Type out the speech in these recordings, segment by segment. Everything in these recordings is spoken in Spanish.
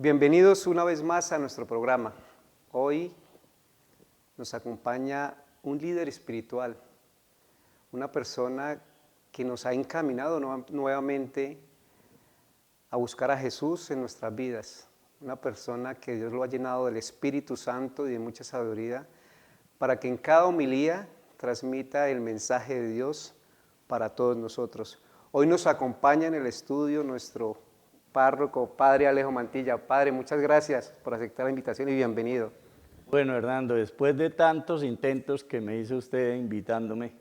Bienvenidos una vez más a nuestro programa. Hoy nos acompaña un líder espiritual, una persona que nos ha encaminado nuevamente a buscar a Jesús en nuestras vidas, una persona que Dios lo ha llenado del Espíritu Santo y de mucha sabiduría para que en cada homilía transmita el mensaje de Dios para todos nosotros. Hoy nos acompaña en el estudio nuestro párroco, Padre Alejo Mantilla. Padre, muchas gracias por aceptar la invitación y bienvenido. Bueno, Hernando, después de tantos intentos que me hizo usted invitándome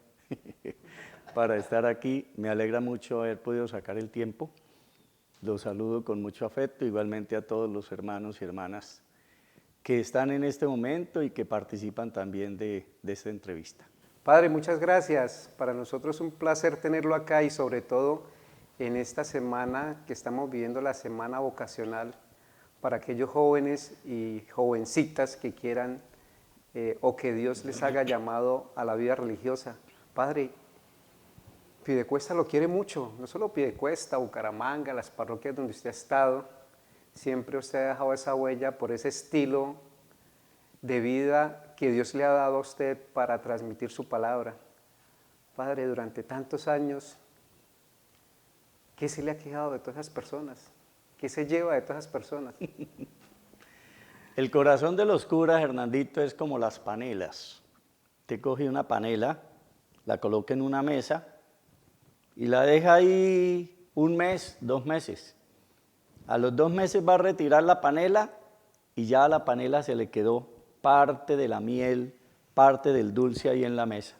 para estar aquí, me alegra mucho haber podido sacar el tiempo. Los saludo con mucho afecto, igualmente a todos los hermanos y hermanas que están en este momento y que participan también de esta entrevista. Padre, muchas gracias. Para nosotros es un placer tenerlo acá y sobre todo en esta semana que estamos viviendo, la semana vocacional, para aquellos jóvenes y jovencitas que quieran o que Dios les haga llamado a la vida religiosa. Padre, Piedecuesta lo quiere mucho, no solo Piedecuesta, Bucaramanga, las parroquias donde usted ha estado, siempre usted ha dejado esa huella por ese estilo de vida que Dios le ha dado a usted para transmitir su palabra. Padre, durante tantos años, ¿qué se le ha quejado de todas esas personas? ¿Qué se lleva de todas esas personas? El corazón de los curas, Hernandito, es como las panelas. Te coge una panela, la coloca en una mesa y la deja ahí un mes, 2 meses. A los 2 meses va a retirar la panela y ya a la panela se le quedó parte de la miel, parte del dulce ahí en la mesa.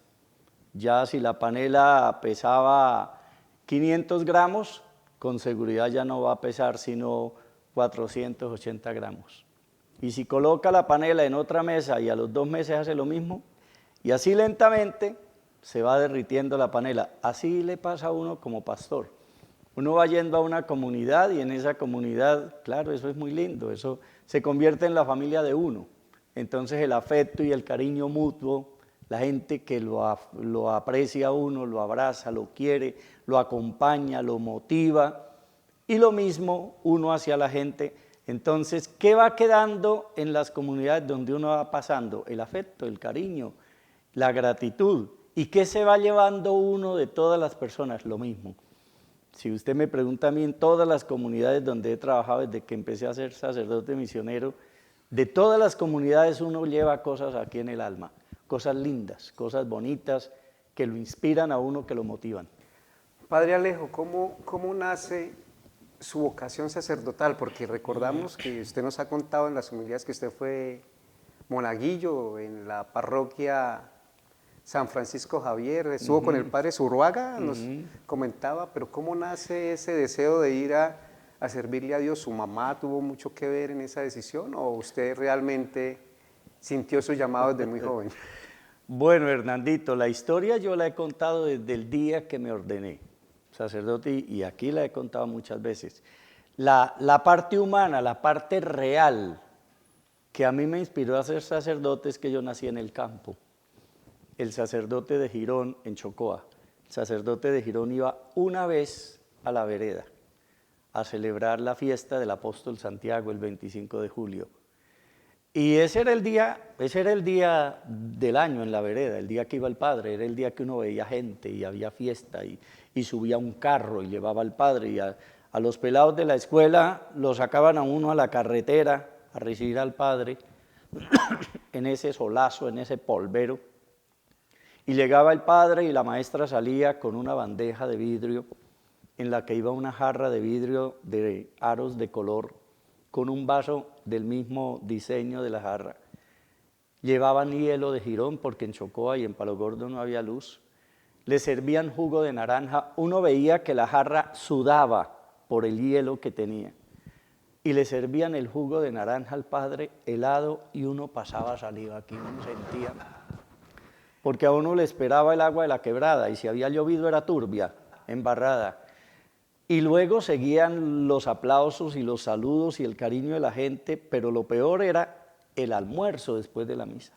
Ya si la panela pesaba 500 gramos, con seguridad ya no va a pesar sino 480 gramos. Y si coloca la panela en otra mesa y a los 2 meses hace lo mismo, y así lentamente se va derritiendo la panela. Así le pasa a uno como pastor. Uno va yendo a una comunidad y en esa comunidad, claro, eso es muy lindo, eso se convierte en la familia de uno. Entonces el afecto y el cariño mutuo, la gente que lo aprecia a uno, lo abraza, lo quiere, lo acompaña, lo motiva, y lo mismo uno hacia la gente. Entonces, ¿qué va quedando en las comunidades donde uno va pasando? El afecto, el cariño, la gratitud. ¿Y qué se va llevando uno de todas las personas? Lo mismo. Si usted me pregunta a mí, en todas las comunidades donde he trabajado desde que empecé a ser sacerdote misionero, de todas las comunidades uno lleva cosas aquí en el alma, cosas lindas, cosas bonitas, que lo inspiran a uno, que lo motivan. Padre Alejo, ¿cómo nace su vocación sacerdotal? Porque recordamos que usted nos ha contado en las homilías que usted fue monaguillo en la parroquia San Francisco Javier, estuvo con el padre Zurruaga, nos comentaba, pero ¿cómo nace ese deseo de ir a servirle a Dios? ¿Su mamá tuvo mucho que ver en esa decisión o usted realmente sintió su llamado desde muy joven? Bueno, Hernandito, la historia yo la he contado desde el día que me ordené sacerdote y aquí la he contado muchas veces. La parte humana, la parte real que a mí me inspiró a ser sacerdote es que yo nací en el campo. El sacerdote de Girón en Chocoa. El sacerdote de Girón iba una vez a la vereda a celebrar la fiesta del apóstol Santiago el 25 de julio. Y ese era el día del año en la vereda, el día que iba el padre, era el día que uno veía gente y había fiesta y subía un carro y llevaba al padre y a los pelados de la escuela los sacaban a uno a la carretera a recibir al padre en ese solazo, en ese polvero. Y llegaba el padre y la maestra salía con una bandeja de vidrio en la que iba una jarra de vidrio de aros de color con un vaso del mismo diseño de la jarra. Llevaban hielo de Girón porque en Chocoa y en Palo Gordo no había luz. Le servían jugo de naranja. Uno veía que la jarra sudaba por el hielo que tenía. Y le servían el jugo de naranja al padre helado y uno pasaba saliva aquí, uno sentía. Porque a uno le esperaba el agua de la quebrada y si había llovido era turbia, embarrada. Y luego seguían los aplausos y los saludos y el cariño de la gente, pero lo peor era el almuerzo después de la misa.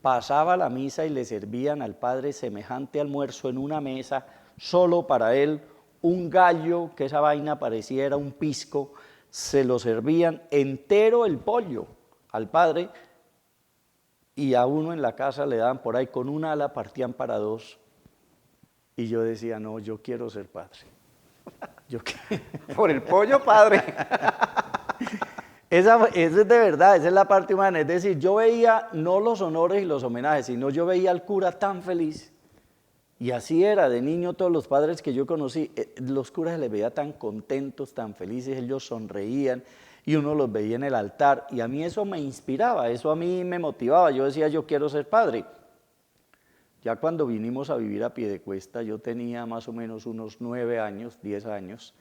Pasaba la misa y le servían al padre semejante almuerzo en una mesa, solo para él, un gallo, que esa vaina parecía era un pisco, se lo servían entero el pollo al padre y a uno en la casa le daban por ahí con una ala, partían para dos. Y yo decía, no, yo quiero ser padre. Yo Por el pollo, padre. Eso es de verdad, esa es la parte humana. Es decir, yo veía no los honores y los homenajes, sino yo veía al cura tan feliz. Y así era, de niño todos los padres que yo conocí, los curas se les veía tan contentos, tan felices, ellos sonreían y uno los veía en el altar. Y a mí eso me inspiraba, eso a mí me motivaba. Yo decía, yo quiero ser padre. Ya cuando vinimos a vivir a Piedecuesta, yo tenía más o menos unos 9 años, 10 años.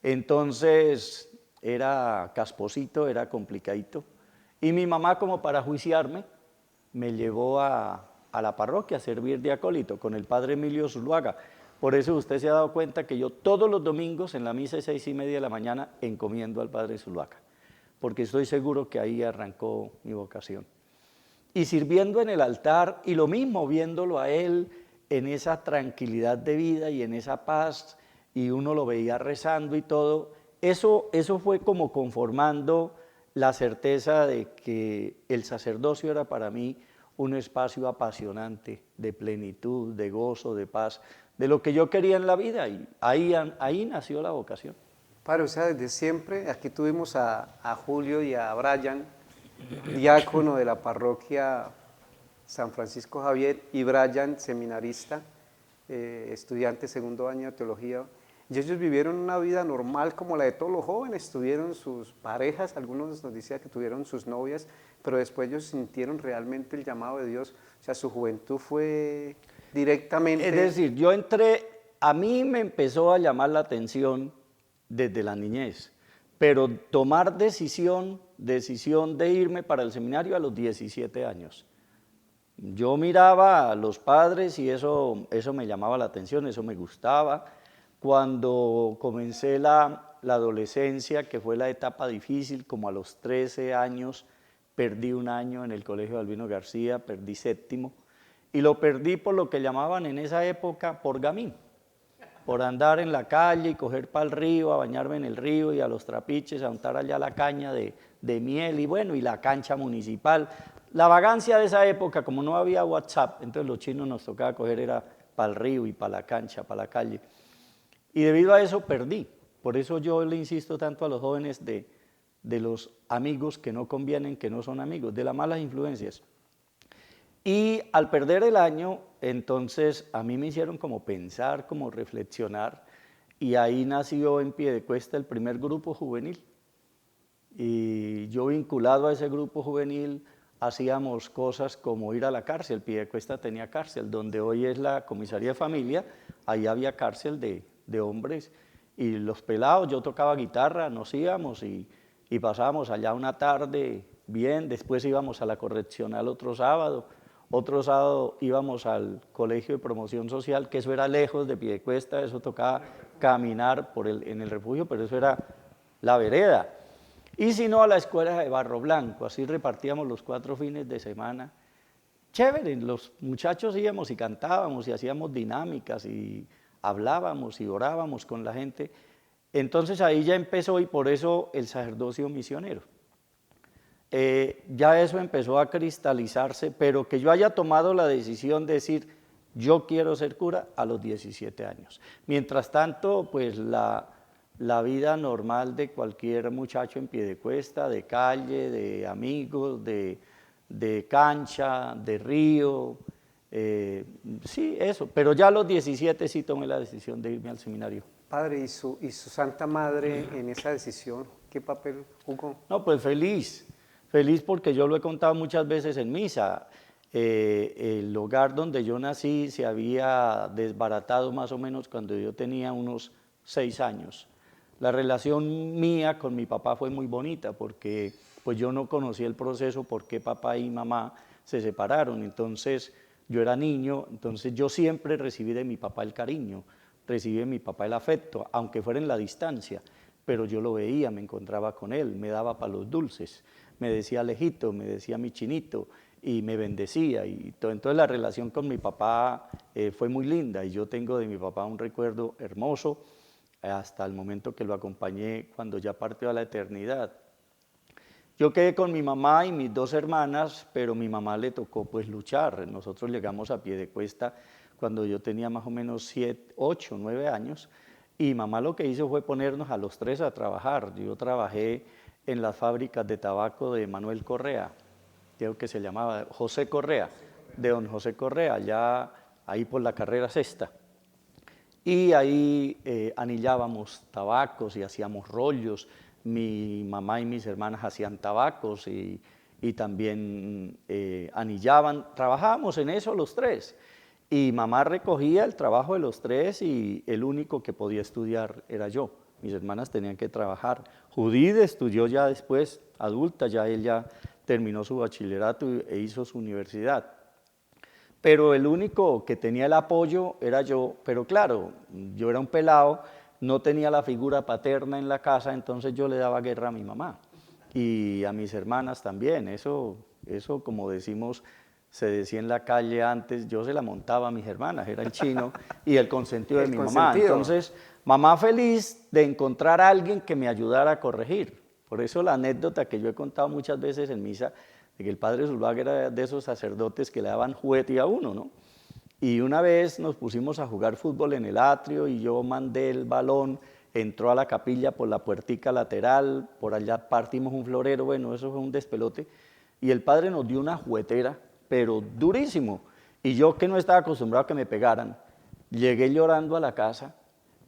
Entonces era casposito, era complicadito. Y mi mamá, como para juiciarme, me llevó a la parroquia a servir de acólito con el padre Emilio Zuluaga. Por eso usted se ha dado cuenta que yo todos los domingos en la misa de 6:30 de la mañana encomiendo al padre Zuluaga, porque estoy seguro que ahí arrancó mi vocación. Y sirviendo en el altar, y lo mismo viéndolo a él en esa tranquilidad de vida y en esa paz, y uno lo veía rezando y todo, eso fue como conformando la certeza de que el sacerdocio era para mí un espacio apasionante, de plenitud, de gozo, de paz, de lo que yo quería en la vida, y ahí nació la vocación. Padre, o sea, desde siempre, aquí tuvimos a Julio y a Brian, diácono de la parroquia San Francisco Javier, y Brian, seminarista, estudiante segundo año de teología. Y ellos vivieron una vida normal como la de todos los jóvenes, tuvieron sus parejas, algunos nos decían que tuvieron sus novias, pero después ellos sintieron realmente el llamado de Dios, o sea, su juventud fue directamente... Es decir, a mí me empezó a llamar la atención desde la niñez, pero tomar decisión de irme para el seminario a los 17 años. Yo miraba a los padres y eso me llamaba la atención, eso me gustaba. Cuando comencé la adolescencia, que fue la etapa difícil, como a los 13 años, perdí un año en el colegio de Albino García, perdí séptimo, y lo perdí por lo que llamaban en esa época por gamín, por andar en la calle y coger para el río, a bañarme en el río y a los trapiches, a untar allá la caña de miel y bueno, y la cancha municipal. La vagancia de esa época, como no había WhatsApp, entonces los chinos nos tocaba coger era para el río y para la cancha, para la calle. Y debido a eso perdí. Por eso yo le insisto tanto a los jóvenes de los amigos que no convienen, que no son amigos, de las malas influencias. Y al perder el año, entonces a mí me hicieron como pensar, como reflexionar, y ahí nació en Piedecuesta el primer grupo juvenil. Y yo vinculado a ese grupo juvenil hacíamos cosas como ir a la cárcel. Piedecuesta tenía cárcel, donde hoy es la comisaría de familia, ahí había cárcel de hombres, y los pelados, yo tocaba guitarra, nos íbamos y pasábamos allá una tarde bien, después íbamos a la correccional otro sábado íbamos al colegio de promoción social, que eso era lejos de Piedecuesta, eso tocaba caminar en el refugio, pero eso era la vereda. Y si no, a la escuela de Barro Blanco, así repartíamos los 4 fines de semana. Chévere, los muchachos íbamos y cantábamos y hacíamos dinámicas y hablábamos y orábamos con la gente. Entonces ahí ya empezó, y por eso el sacerdocio misionero. Ya eso empezó a cristalizarse, pero que yo haya tomado la decisión de decir, yo quiero ser cura a los 17 años. Mientras tanto, pues la vida normal de cualquier muchacho en Piedecuesta, de calle, de amigos, de cancha, de río, sí, eso. Pero ya a los 17 sí tomé la decisión de irme al seminario. Padre, ¿y su Santa Madre en esa decisión qué papel jugó? No, pues feliz porque yo lo he contado muchas veces en misa. El hogar donde yo nací se había desbaratado más o menos cuando yo tenía unos 6 años. La relación mía con mi papá fue muy bonita porque pues yo no conocí el proceso por qué papá y mamá se separaron. Entonces yo era niño, entonces yo siempre recibí de mi papá el cariño, recibí de mi papá el afecto, aunque fuera en la distancia, pero yo lo veía, me encontraba con él, me daba para los dulces, me decía Alejito, me decía mi chinito, y me bendecía, y todo. Entonces la relación con mi papá fue muy linda, y yo tengo de mi papá un recuerdo hermoso. hasta el momento que lo acompañé cuando ya partió a la eternidad. Yo quedé con mi mamá y mis dos hermanas, pero mi mamá le tocó pues luchar. Nosotros llegamos a Piedecuesta cuando yo tenía más o menos 7, 8, 9 años, y mamá lo que hizo fue ponernos a los tres a trabajar. Yo trabajé en las fábricas de tabaco de Manuel Correa, creo que se llamaba José Correa, de don José Correa, allá ahí por la carrera sexta. Y ahí anillábamos tabacos y hacíamos rollos. Mi mamá y mis hermanas hacían tabacos y también anillaban. Trabajábamos en eso los tres. Y mamá recogía el trabajo de los tres y el único que podía estudiar era yo. Mis hermanas tenían que trabajar. Judith estudió ya después, adulta, ya ella terminó su bachillerato e hizo su universidad. Pero el único que tenía el apoyo era yo, pero claro, yo era un pelado, no tenía la figura paterna en la casa, entonces yo le daba guerra a mi mamá y a mis hermanas también. Eso como decimos, se decía en la calle antes, yo se la montaba a mis hermanas, era el chino y el consentido de mi mamá. Entonces, mamá feliz de encontrar a alguien que me ayudara a corregir. Por eso la anécdota que yo he contado muchas veces en misa, de que el padre Zuluaga era de esos sacerdotes que le daban juguete a uno, ¿no? Y una vez nos pusimos a jugar fútbol en el atrio y yo mandé el balón, entró a la capilla por la puertica lateral, por allá partimos un florero, bueno, eso fue un despelote, y el padre nos dio una juguetera, pero durísimo, y yo que no estaba acostumbrado a que me pegaran, llegué llorando a la casa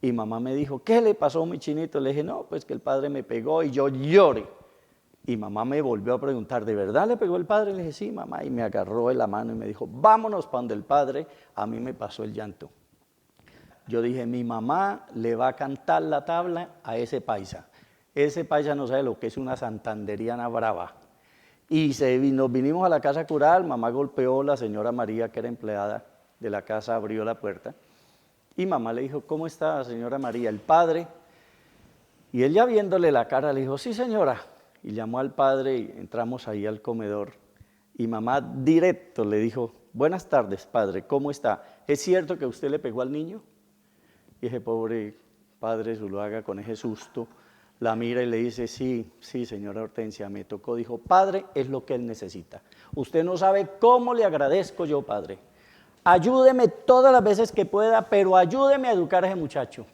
y mamá me dijo, ¿qué le pasó a mi chinito? Le dije, no, pues que el padre me pegó y yo lloré. Y mamá me volvió a preguntar, ¿de verdad le pegó el padre? Le dije, sí, mamá, y me agarró de la mano y me dijo, vámonos para donde el padre. A mí me pasó el llanto. Yo dije, mi mamá le va a cantar la tabla a ese paisa. Ese paisa no sabe lo que es una santanderiana brava. Y nos vinimos a la casa cural, mamá golpeó, la señora María, que era empleada de la casa, abrió la puerta. Y mamá le dijo, ¿cómo está, señora María? El padre. Y ella viéndole la cara le dijo, sí, señora. Y llamó al padre y entramos ahí al comedor. Y mamá directo le dijo, buenas tardes, padre, ¿cómo está? ¿Es cierto que usted le pegó al niño? Y ese pobre padre Zuluaga con ese susto la mira y le dice, sí, sí, señora Hortensia, me tocó. Dijo, padre, es lo que él necesita. Usted no sabe cómo le agradezco yo, padre. Ayúdeme todas las veces que pueda, pero ayúdeme a educar a ese muchacho.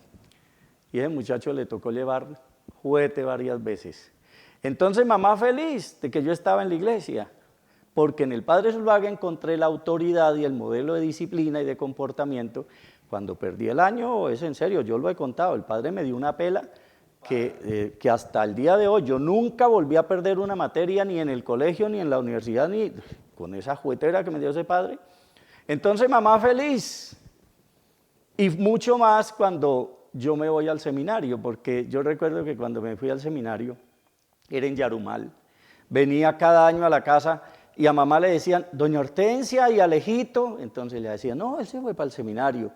Y a ese muchacho le tocó llevar juguete varias veces. Entonces mamá feliz de que yo estaba en la iglesia, porque en el padre Zuluaga encontré la autoridad y el modelo de disciplina y de comportamiento. Cuando perdí el año, es en serio, yo lo he contado, el padre me dio una pela que hasta el día de hoy yo nunca volví a perder una materia ni en el colegio, ni en la universidad, ni con esa juguetera que me dio ese padre. Entonces mamá feliz, y mucho más cuando yo me voy al seminario, porque yo recuerdo que cuando me fui al seminario, era en Yarumal, venía cada año a la casa y a mamá le decían, doña Hortensia y Alejito, entonces le decía, no, él se fue para el seminario,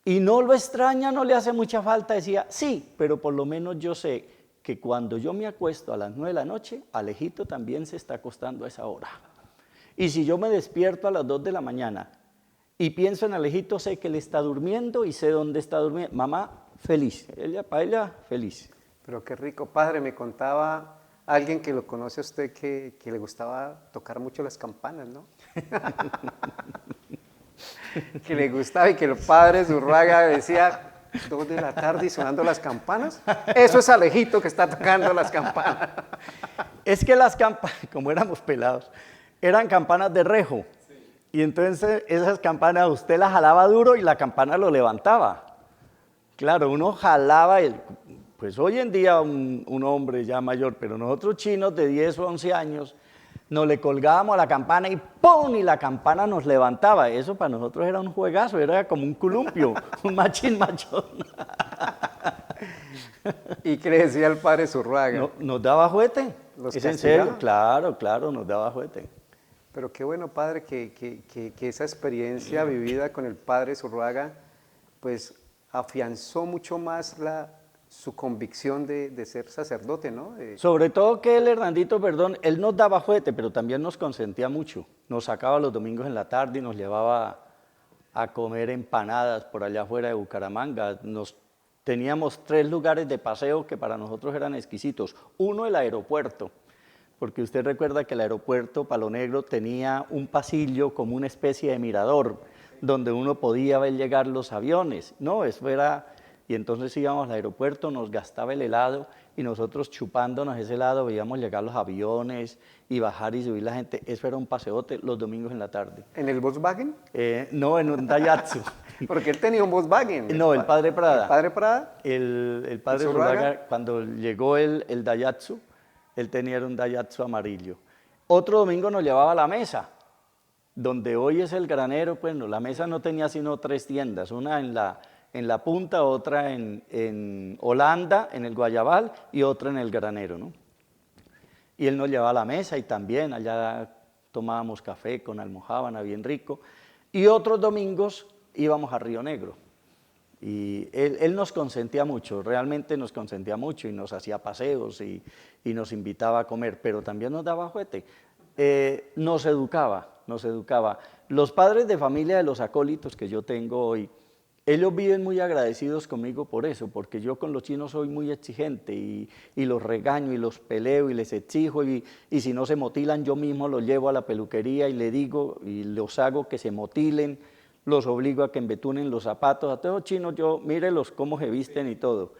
y no lo extraña, no le hace mucha falta, decía, sí, pero por lo menos yo sé que cuando yo me acuesto a las 9 de la noche, Alejito también se está acostando a esa hora, y si yo me despierto a las 2 de la mañana y pienso en Alejito, sé que él está durmiendo y sé dónde está durmiendo, mamá feliz, para ella feliz. Pero qué rico, padre, me contaba alguien que lo conoce a usted que le gustaba tocar mucho las campanas, ¿no? Que le gustaba y que el padre Zurraga decía, 2 de la tarde y sonando las campanas. Eso es Alejito que está tocando las campanas. Es que las campanas, como éramos pelados, eran campanas de rejo. Y entonces esas campanas usted las jalaba duro y la campana lo levantaba. Claro, uno jalaba, pues hoy en día un hombre ya mayor, pero nosotros chinos de 10 o 11 años, nos le colgábamos a la campana y ¡pum! Y la campana nos levantaba. Eso para nosotros era un juegazo, era como un columpio, un machín machón. ¿Y qué le decía el padre Zurraga? No, nos daba juguete. ¿Es en serio? Claro, claro, nos daba juguete. Pero qué bueno, padre, que esa experiencia vivida con el padre Zurraga, pues afianzó mucho más su convicción de ser sacerdote, ¿no? Sobre todo que él, Hernandito, perdón, él nos daba juguete, pero también nos consentía mucho. Nos sacaba los domingos en la tarde y nos llevaba a comer empanadas por allá afuera de Bucaramanga. teníamos 3 lugares de paseo que para nosotros eran exquisitos. Uno, el aeropuerto, porque usted recuerda que el aeropuerto Palo Negro tenía un pasillo como una especie de mirador, donde uno podía ver llegar los aviones. No, eso era... Y entonces íbamos al aeropuerto, nos gastaba el helado y nosotros chupándonos ese helado veíamos llegar los aviones y bajar y subir la gente. Eso era un paseote los domingos en la tarde. ¿En el Volkswagen? No, en un Daihatsu. Porque él tenía un Volkswagen. No, el padre Prada. ¿El padre Prada? El padre Zurraga? Zurraga, cuando llegó el Daihatsu, él tenía un Daihatsu amarillo. Otro domingo nos llevaba a la mesa, donde hoy es el granero, pues no, la mesa no tenía sino 3 tiendas, una en la punta, otra en Holanda, en el Guayabal, y otra en el granero, ¿no? Y él nos llevaba a la mesa y también allá tomábamos café con almojábana, bien rico. Y otros domingos íbamos a Río Negro. Y él nos consentía mucho, realmente nos consentía mucho y nos hacía paseos y nos invitaba a comer, pero también nos daba juguete. Nos educaba, nos educaba. Los padres de familia de los acólitos que yo tengo hoy, ellos viven muy agradecidos conmigo por eso, porque yo con los chinos soy muy exigente y los regaño y los peleo y les exijo y si no se motilan yo mismo los llevo a la peluquería y le digo y los hago que se motilen, los obligo a que embetunen los zapatos, a todos los chinos yo, mírelos cómo se visten y todo,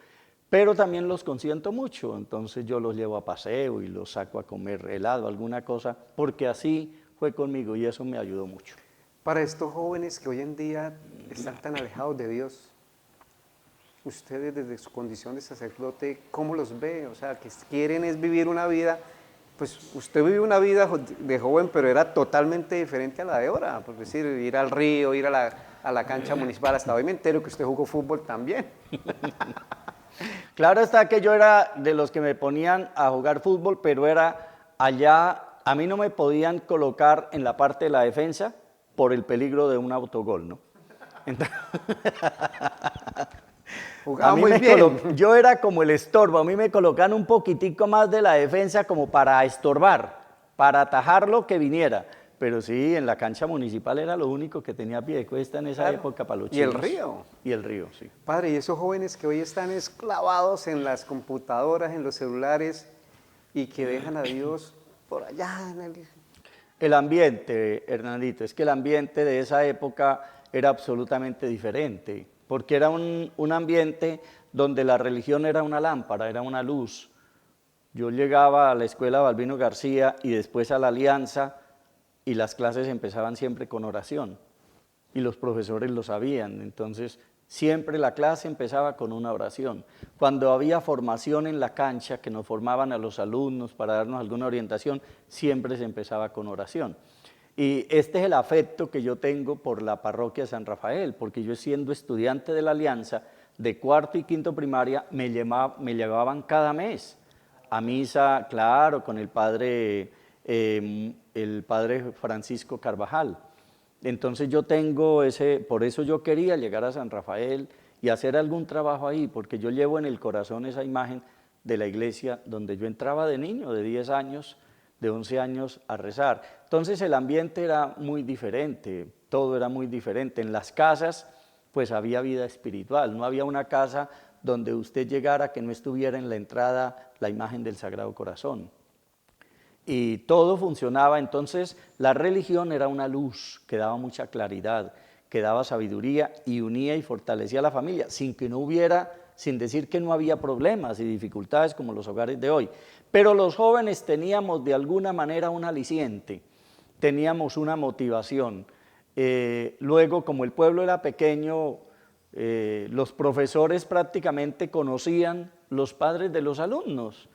pero también los consiento mucho, entonces yo los llevo a paseo y los saco a comer helado, alguna cosa, porque así fue conmigo y eso me ayudó mucho. Para estos jóvenes que hoy en día están tan alejados de Dios, ustedes desde su condición de sacerdote, ¿cómo los ve? O sea, que quieren es vivir una vida, pues usted vive una vida de joven, pero era totalmente diferente a la de ahora, por decir, ir al río, ir a la cancha municipal, hasta hoy me entero que usted jugó fútbol también. Claro está que yo era de los que me ponían a jugar fútbol, pero era allá, a mí no me podían colocar en la parte de la defensa, por el peligro de un autogol, ¿no? Entonces, jugaba muy bien. Yo era como el estorbo, a mí me colocaban un poquitico más de la defensa como para estorbar, para atajar lo que viniera. Pero sí, en la cancha municipal era lo único que tenía pie de cuesta en esa época para los chinos. ¿Y el río? Y el río, sí. Padre, y esos jóvenes que hoy están esclavados en las computadoras, en los celulares, y que dejan a Dios por allá en el... El ambiente, Hernandito, es que el ambiente de esa época era absolutamente diferente, porque era un ambiente donde la religión era una lámpara, era una luz. Yo llegaba a la escuela Balbino García y después a la Alianza y las clases empezaban siempre con oración y los profesores lo sabían, entonces siempre la clase empezaba con una oración. Cuando había formación en la cancha, que nos formaban a los alumnos para darnos alguna orientación, siempre se empezaba con oración. Y este es el afecto que yo tengo por la parroquia de San Rafael, porque yo siendo estudiante de la Alianza, de 4º y 5º primaria, me llevaban cada mes a misa, claro, con el padre Francisco Carvajal. Entonces yo tengo por eso yo quería llegar a San Rafael y hacer algún trabajo ahí, porque yo llevo en el corazón esa imagen de la iglesia donde yo entraba de niño, de 10 años, de 11 años a rezar. Entonces el ambiente era muy diferente, todo era muy diferente. En las casas pues había vida espiritual, no había una casa donde usted llegara que no estuviera en la entrada la imagen del Sagrado Corazón. Y todo funcionaba, entonces la religión era una luz que daba mucha claridad, que daba sabiduría y unía y fortalecía a la familia, sin decir que no había problemas y dificultades como los hogares de hoy. Pero los jóvenes teníamos de alguna manera un aliciente, teníamos una motivación. Luego, como el pueblo era pequeño, los profesores prácticamente conocían los padres de los alumnos.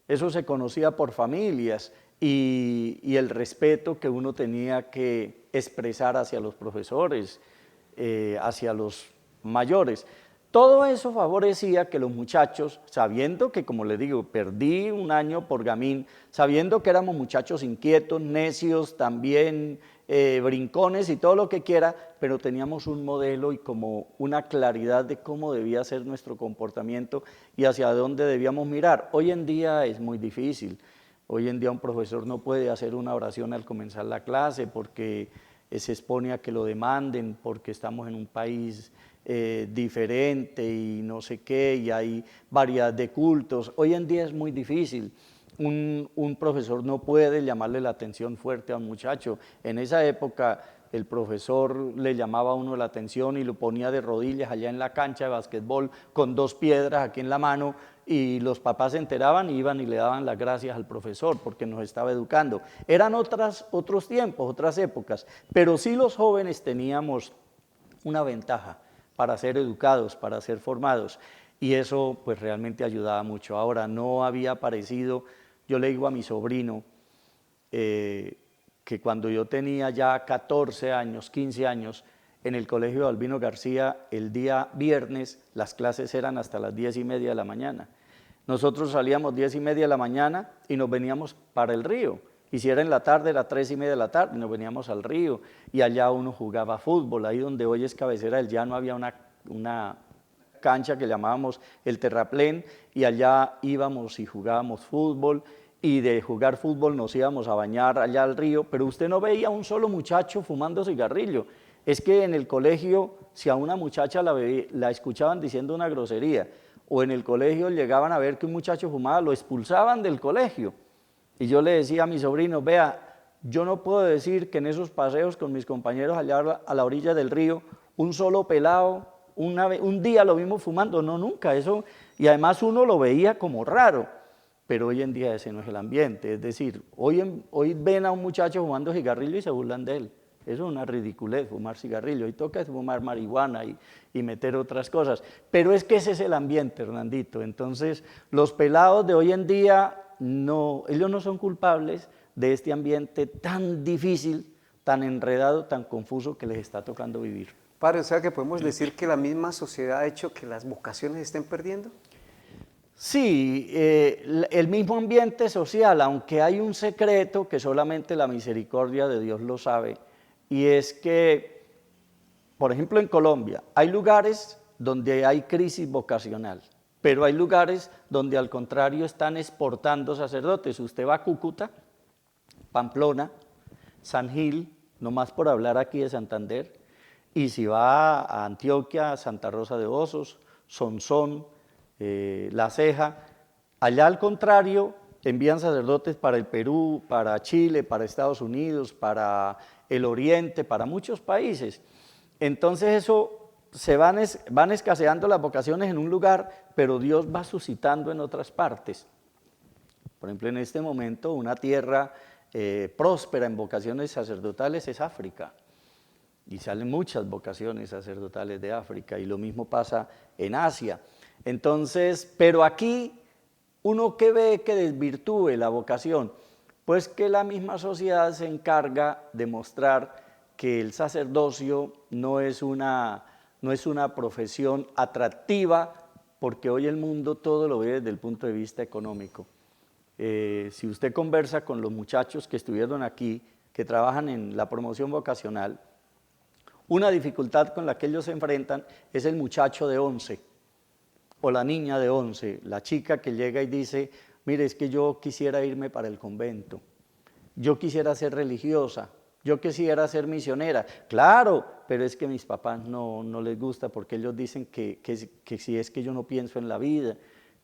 Eso se conocía por familias y el respeto que uno tenía que expresar hacia los profesores, hacia los mayores. Todo eso favorecía que los muchachos, sabiendo que, como les digo, perdí un año por gamín, sabiendo que éramos muchachos inquietos, necios, también brincones y todo lo que quiera, pero teníamos un modelo y como una claridad de cómo debía ser nuestro comportamiento y hacia dónde debíamos mirar. Hoy en día es muy difícil. Hoy en día un profesor no puede hacer una oración al comenzar la clase porque se expone a que lo demanden porque estamos en un país diferente y no sé qué, y hay variedad de cultos. Hoy en día es muy difícil. Un profesor no puede llamarle la atención fuerte a un muchacho. En esa época el profesor le llamaba a uno la atención y lo ponía de rodillas allá en la cancha de básquetbol con 2 piedras aquí en la mano, y los papás se enteraban y iban y le daban las gracias al profesor porque nos estaba educando. Eran otros tiempos, otras épocas, pero sí los jóvenes teníamos una ventaja para ser educados, para ser formados, y eso pues realmente ayudaba mucho. Ahora, no había aparecido, yo le digo a mi sobrino, que cuando yo tenía ya 14 años, 15 años, en el colegio de Albino García, el día viernes, las clases eran hasta las 10:30 de la mañana. Nosotros salíamos 10:30 de la mañana y nos veníamos para el río. Y si era en la tarde, era 3:30 de la tarde, y nos veníamos al río. Y allá uno jugaba fútbol. Ahí donde hoy es Cabecera del Llano había una cancha que llamábamos el terraplén, y allá íbamos y jugábamos fútbol, y de jugar fútbol nos íbamos a bañar allá al río, pero usted no veía a un solo muchacho fumando cigarrillo. Es que en el colegio, si a una muchacha la escuchaban diciendo una grosería, o en el colegio llegaban a ver que un muchacho fumaba, lo expulsaban del colegio. Y yo le decía a mi sobrino, vea, yo no puedo decir que en esos paseos con mis compañeros allá a la orilla del río, un solo pelado, un día lo vimos fumando, no, nunca, eso, y además uno lo veía como raro, pero hoy en día ese no es el ambiente. Es decir, hoy ven a un muchacho fumando cigarrillo y se burlan de él. Eso es una ridiculez, fumar cigarrillo. Hoy toca fumar marihuana y meter otras cosas. Pero es que ese es el ambiente, Hernandito. Entonces, los pelados de hoy en día, no, ellos no son culpables de este ambiente tan difícil, tan enredado, tan confuso que les está tocando vivir. Padre, o sea que podemos decir que la misma sociedad ha hecho que las vocaciones estén perdiendo. Sí, el mismo ambiente social, aunque hay un secreto que solamente la misericordia de Dios lo sabe, y es que, por ejemplo, en Colombia hay lugares donde hay crisis vocacional, pero hay lugares donde al contrario están exportando sacerdotes. Usted va a Cúcuta, Pamplona, San Gil, nomás por hablar aquí de Santander, y si va a Antioquia, Santa Rosa de Osos, Sonsón, La Ceja, allá al contrario envían sacerdotes para el Perú, para Chile, para Estados Unidos, para el Oriente, para muchos países. Entonces eso van escaseando las vocaciones en un lugar, pero Dios va suscitando en otras partes. Por ejemplo, en este momento una tierra próspera en vocaciones sacerdotales es África, y salen muchas vocaciones sacerdotales de África, y lo mismo pasa en Asia. Entonces, pero aquí, ¿uno qué ve que desvirtúe la vocación? Pues que la misma sociedad se encarga de mostrar que el sacerdocio no es una profesión atractiva, porque hoy el mundo todo lo ve desde el punto de vista económico. Si usted conversa con los muchachos que estuvieron aquí, que trabajan en la promoción vocacional, una dificultad con la que ellos se enfrentan es el muchacho de 11 o la niña de 11, la chica que llega y dice, mire, es que yo quisiera irme para el convento, yo quisiera ser religiosa, yo quisiera ser misionera. Claro, pero es que a mis papás no les gusta, porque ellos dicen que si es que yo no pienso en la vida,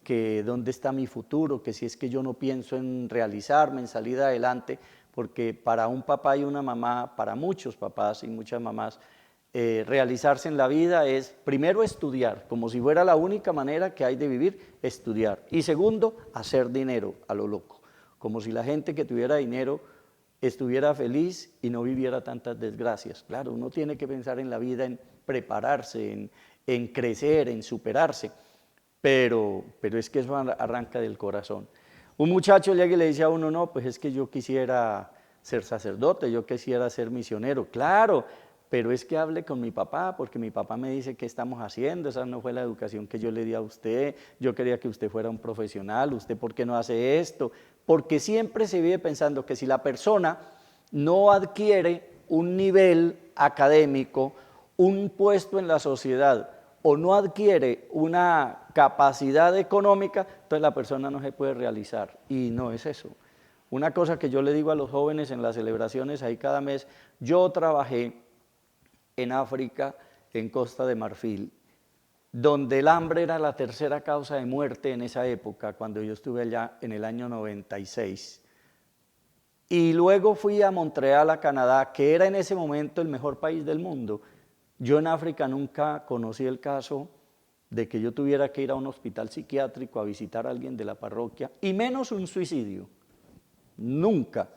que dónde está mi futuro, que si es que yo no pienso en realizarme, en salir adelante, porque para un papá y una mamá, para muchos papás y muchas mamás, realizarse en la vida es, primero, estudiar, como si fuera la única manera que hay de vivir, estudiar. Y segundo, hacer dinero a lo loco, como si la gente que tuviera dinero estuviera feliz y no viviera tantas desgracias. Claro, uno tiene que pensar en la vida, en prepararse, en crecer, en superarse, pero es que eso arranca del corazón. Un muchacho llega y le dice a uno, no, pues es que yo quisiera ser sacerdote, yo quisiera ser misionero. Claro, pero es que hable con mi papá, porque mi papá me dice qué estamos haciendo, esa no fue la educación que yo le di a usted, yo quería que usted fuera un profesional, usted ¿por qué no hace esto? Porque siempre se vive pensando que si la persona no adquiere un nivel académico, un puesto en la sociedad, o no adquiere una capacidad económica, entonces la persona no se puede realizar, y no es eso. Una cosa que yo le digo a los jóvenes en las celebraciones ahí cada mes, yo trabajé en África, en Costa de Marfil, donde el hambre era la tercera causa de muerte en esa época, cuando yo estuve allá en el año 96. Y luego fui a Montreal, a Canadá, que era en ese momento el mejor país del mundo. Yo en África nunca conocí el caso de que yo tuviera que ir a un hospital psiquiátrico a visitar a alguien de la parroquia, y menos un suicidio. Nunca.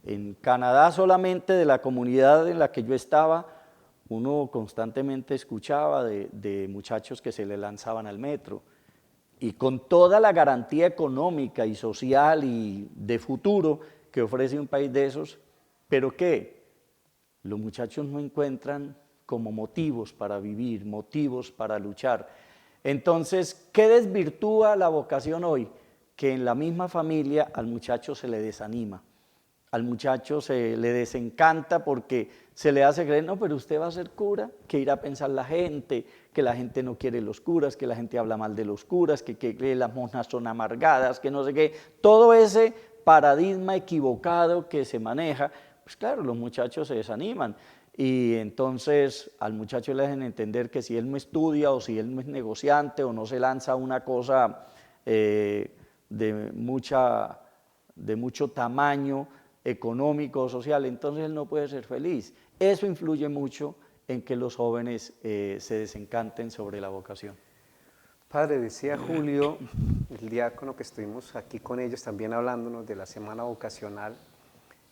En Canadá solamente de la comunidad en la que yo estaba, uno constantemente escuchaba de muchachos que se le lanzaban al metro. Y con toda la garantía económica y social y de futuro que ofrece un país de esos, ¿pero qué? Los muchachos no encuentran como motivos para vivir, motivos para luchar. Entonces, ¿qué desvirtúa la vocación hoy? Que en la misma familia al muchacho se le desanima, al muchacho se le desencanta porque se le hace creer, no, pero usted va a ser cura, que irá a pensar la gente, que la gente no quiere los curas, que la gente habla mal de los curas, que las monjas son amargadas, que no sé qué, todo ese paradigma equivocado que se maneja, pues claro, los muchachos se desaniman. Y entonces al muchacho le hacen entender que si él no estudia o si él no es negociante o no se lanza una cosa de mucho tamaño económico o social, entonces él no puede ser feliz. Eso influye mucho en que los jóvenes se desencanten sobre la vocación. Padre, decía Julio, el diácono que estuvimos aquí con ellos también hablándonos de la semana vocacional,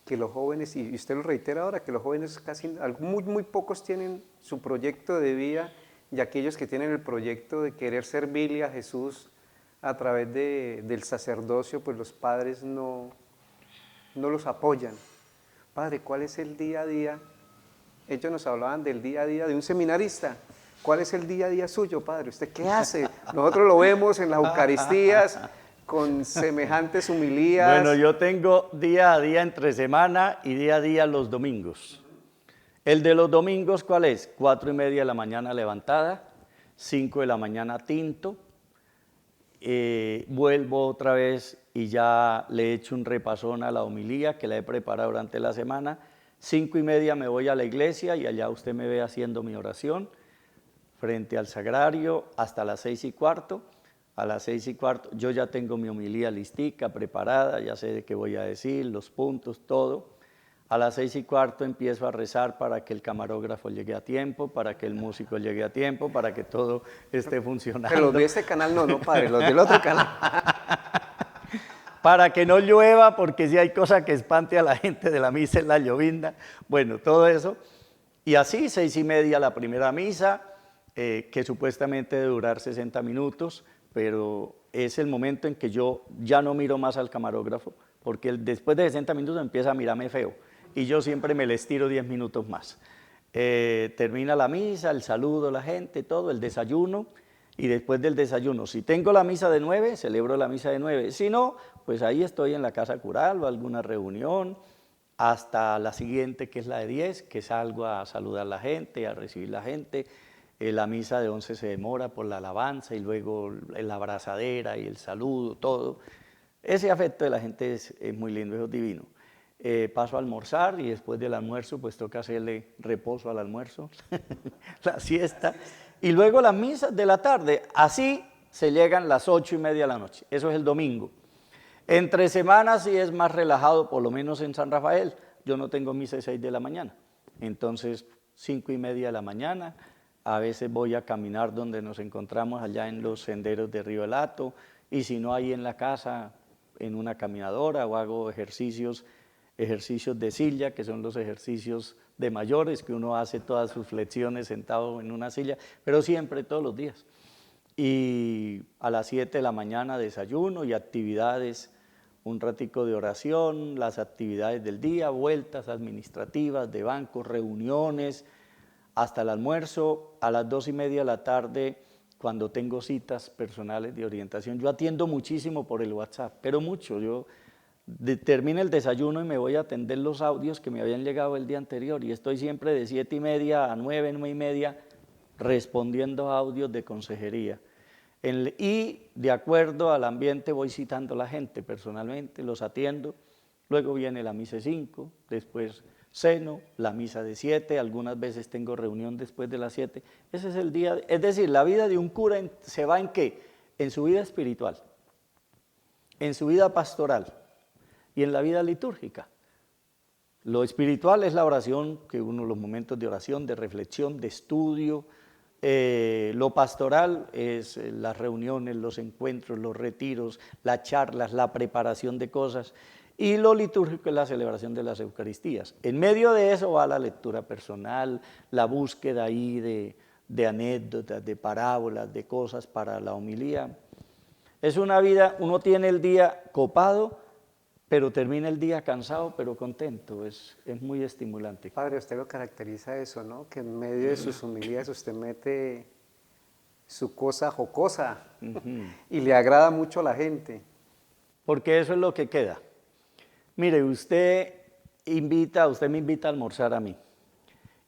que los jóvenes, y usted lo reitera ahora, que los jóvenes casi, muy pocos tienen su proyecto de vida, y aquellos que tienen el proyecto de querer servirle a Jesús a través del sacerdocio, pues los padres no los apoyan. Padre, ¿cuál es el día a día? Ellos nos hablaban del día a día de un seminarista. ¿Cuál es el día a día suyo, Padre? ¿Usted qué hace? Nosotros lo vemos en las Eucaristías, con semejantes humilías. Bueno, yo tengo día a día entre semana y día a día los domingos. El de los domingos, ¿cuál es? 4:30 de la mañana levantada, 5 de la mañana tinto, vuelvo otra vez y ya le echo un repasón a la homilía que la he preparado durante la semana. 5:30 me voy a la iglesia y allá usted me ve haciendo mi oración frente al sagrario hasta las 6:15. A las 6:15 yo ya tengo mi homilía listica, preparada, ya sé de qué voy a decir, los puntos, todo. A las 6:15 empiezo a rezar para que el camarógrafo llegue a tiempo, para que el músico llegue a tiempo, para que todo esté funcionando. Pero los de este canal no, Padre, los del otro canal. Para que no llueva, porque si hay cosa que espante a la gente de la misa es la llovinda. Bueno, todo eso. Y así, 6:30 la primera misa, que supuestamente debe durar 60 minutos, pero es el momento en que yo ya no miro más al camarógrafo, porque después de 60 minutos empieza a mirarme feo, y yo siempre me les tiro 10 minutos más. Termina la misa, el saludo a la gente, todo, el desayuno, y después del desayuno, si tengo la misa de 9, celebro la misa de 9, si no, pues ahí estoy en la casa cural o alguna reunión, hasta la siguiente que es la de 10, que salgo a saludar a la gente, a recibir la gente. La misa de 11 se demora por la alabanza y luego la abrazadera y el saludo, todo. Ese afecto de la gente es muy lindo, es divino. Paso a almorzar y después del almuerzo pues toca hacerle reposo al almuerzo, la siesta, y luego las misas de la tarde. Así se llegan las 8:30 de la noche, eso es el domingo. Entre semanas sí es más relajado, por lo menos en San Rafael. Yo no tengo misa a 6 de la mañana, entonces 5:30 de la mañana, a veces voy a caminar donde nos encontramos allá en los senderos de Río El Hato, y si no, ahí en la casa, en una caminadora, o hago ejercicios de silla, que son los ejercicios de mayores, que uno hace todas sus flexiones sentado en una silla, pero siempre, todos los días. Y a las 7 de la mañana desayuno y actividades, un ratico de oración, las actividades del día, vueltas administrativas, de banco, reuniones, hasta el almuerzo. A las 2:30 de la tarde, cuando tengo citas personales de orientación, yo atiendo muchísimo por el WhatsApp, pero mucho. Yo termino el desayuno y me voy a atender los audios que me habían llegado el día anterior, y estoy siempre de 7:30 a 9, 9:30 respondiendo a audios de consejería. Y de acuerdo al ambiente voy citando a la gente personalmente, los atiendo, luego viene la misa de 5, después ceno, la misa de 7, algunas veces tengo reunión después de las 7. Ese es el día, es decir, la vida de un cura se va ¿en qué? En su vida espiritual, en su vida pastoral y en la vida litúrgica. Lo espiritual es la oración, que uno los momentos de oración, de reflexión, de estudio. Lo pastoral es las reuniones, los encuentros, los retiros, las charlas, la preparación de cosas. Y lo litúrgico es la celebración de las Eucaristías. En medio de eso va la lectura personal, la búsqueda ahí de anécdotas, de parábolas, de cosas para la homilía. Es una vida, uno tiene el día copado, pero termina el día cansado, pero contento. Es muy estimulante. Padre, usted lo caracteriza eso, ¿no? Que en medio de sus humilías usted mete su cosa jocosa y le agrada mucho a la gente. Porque eso es lo que queda. Mire, usted me invita a almorzar a mí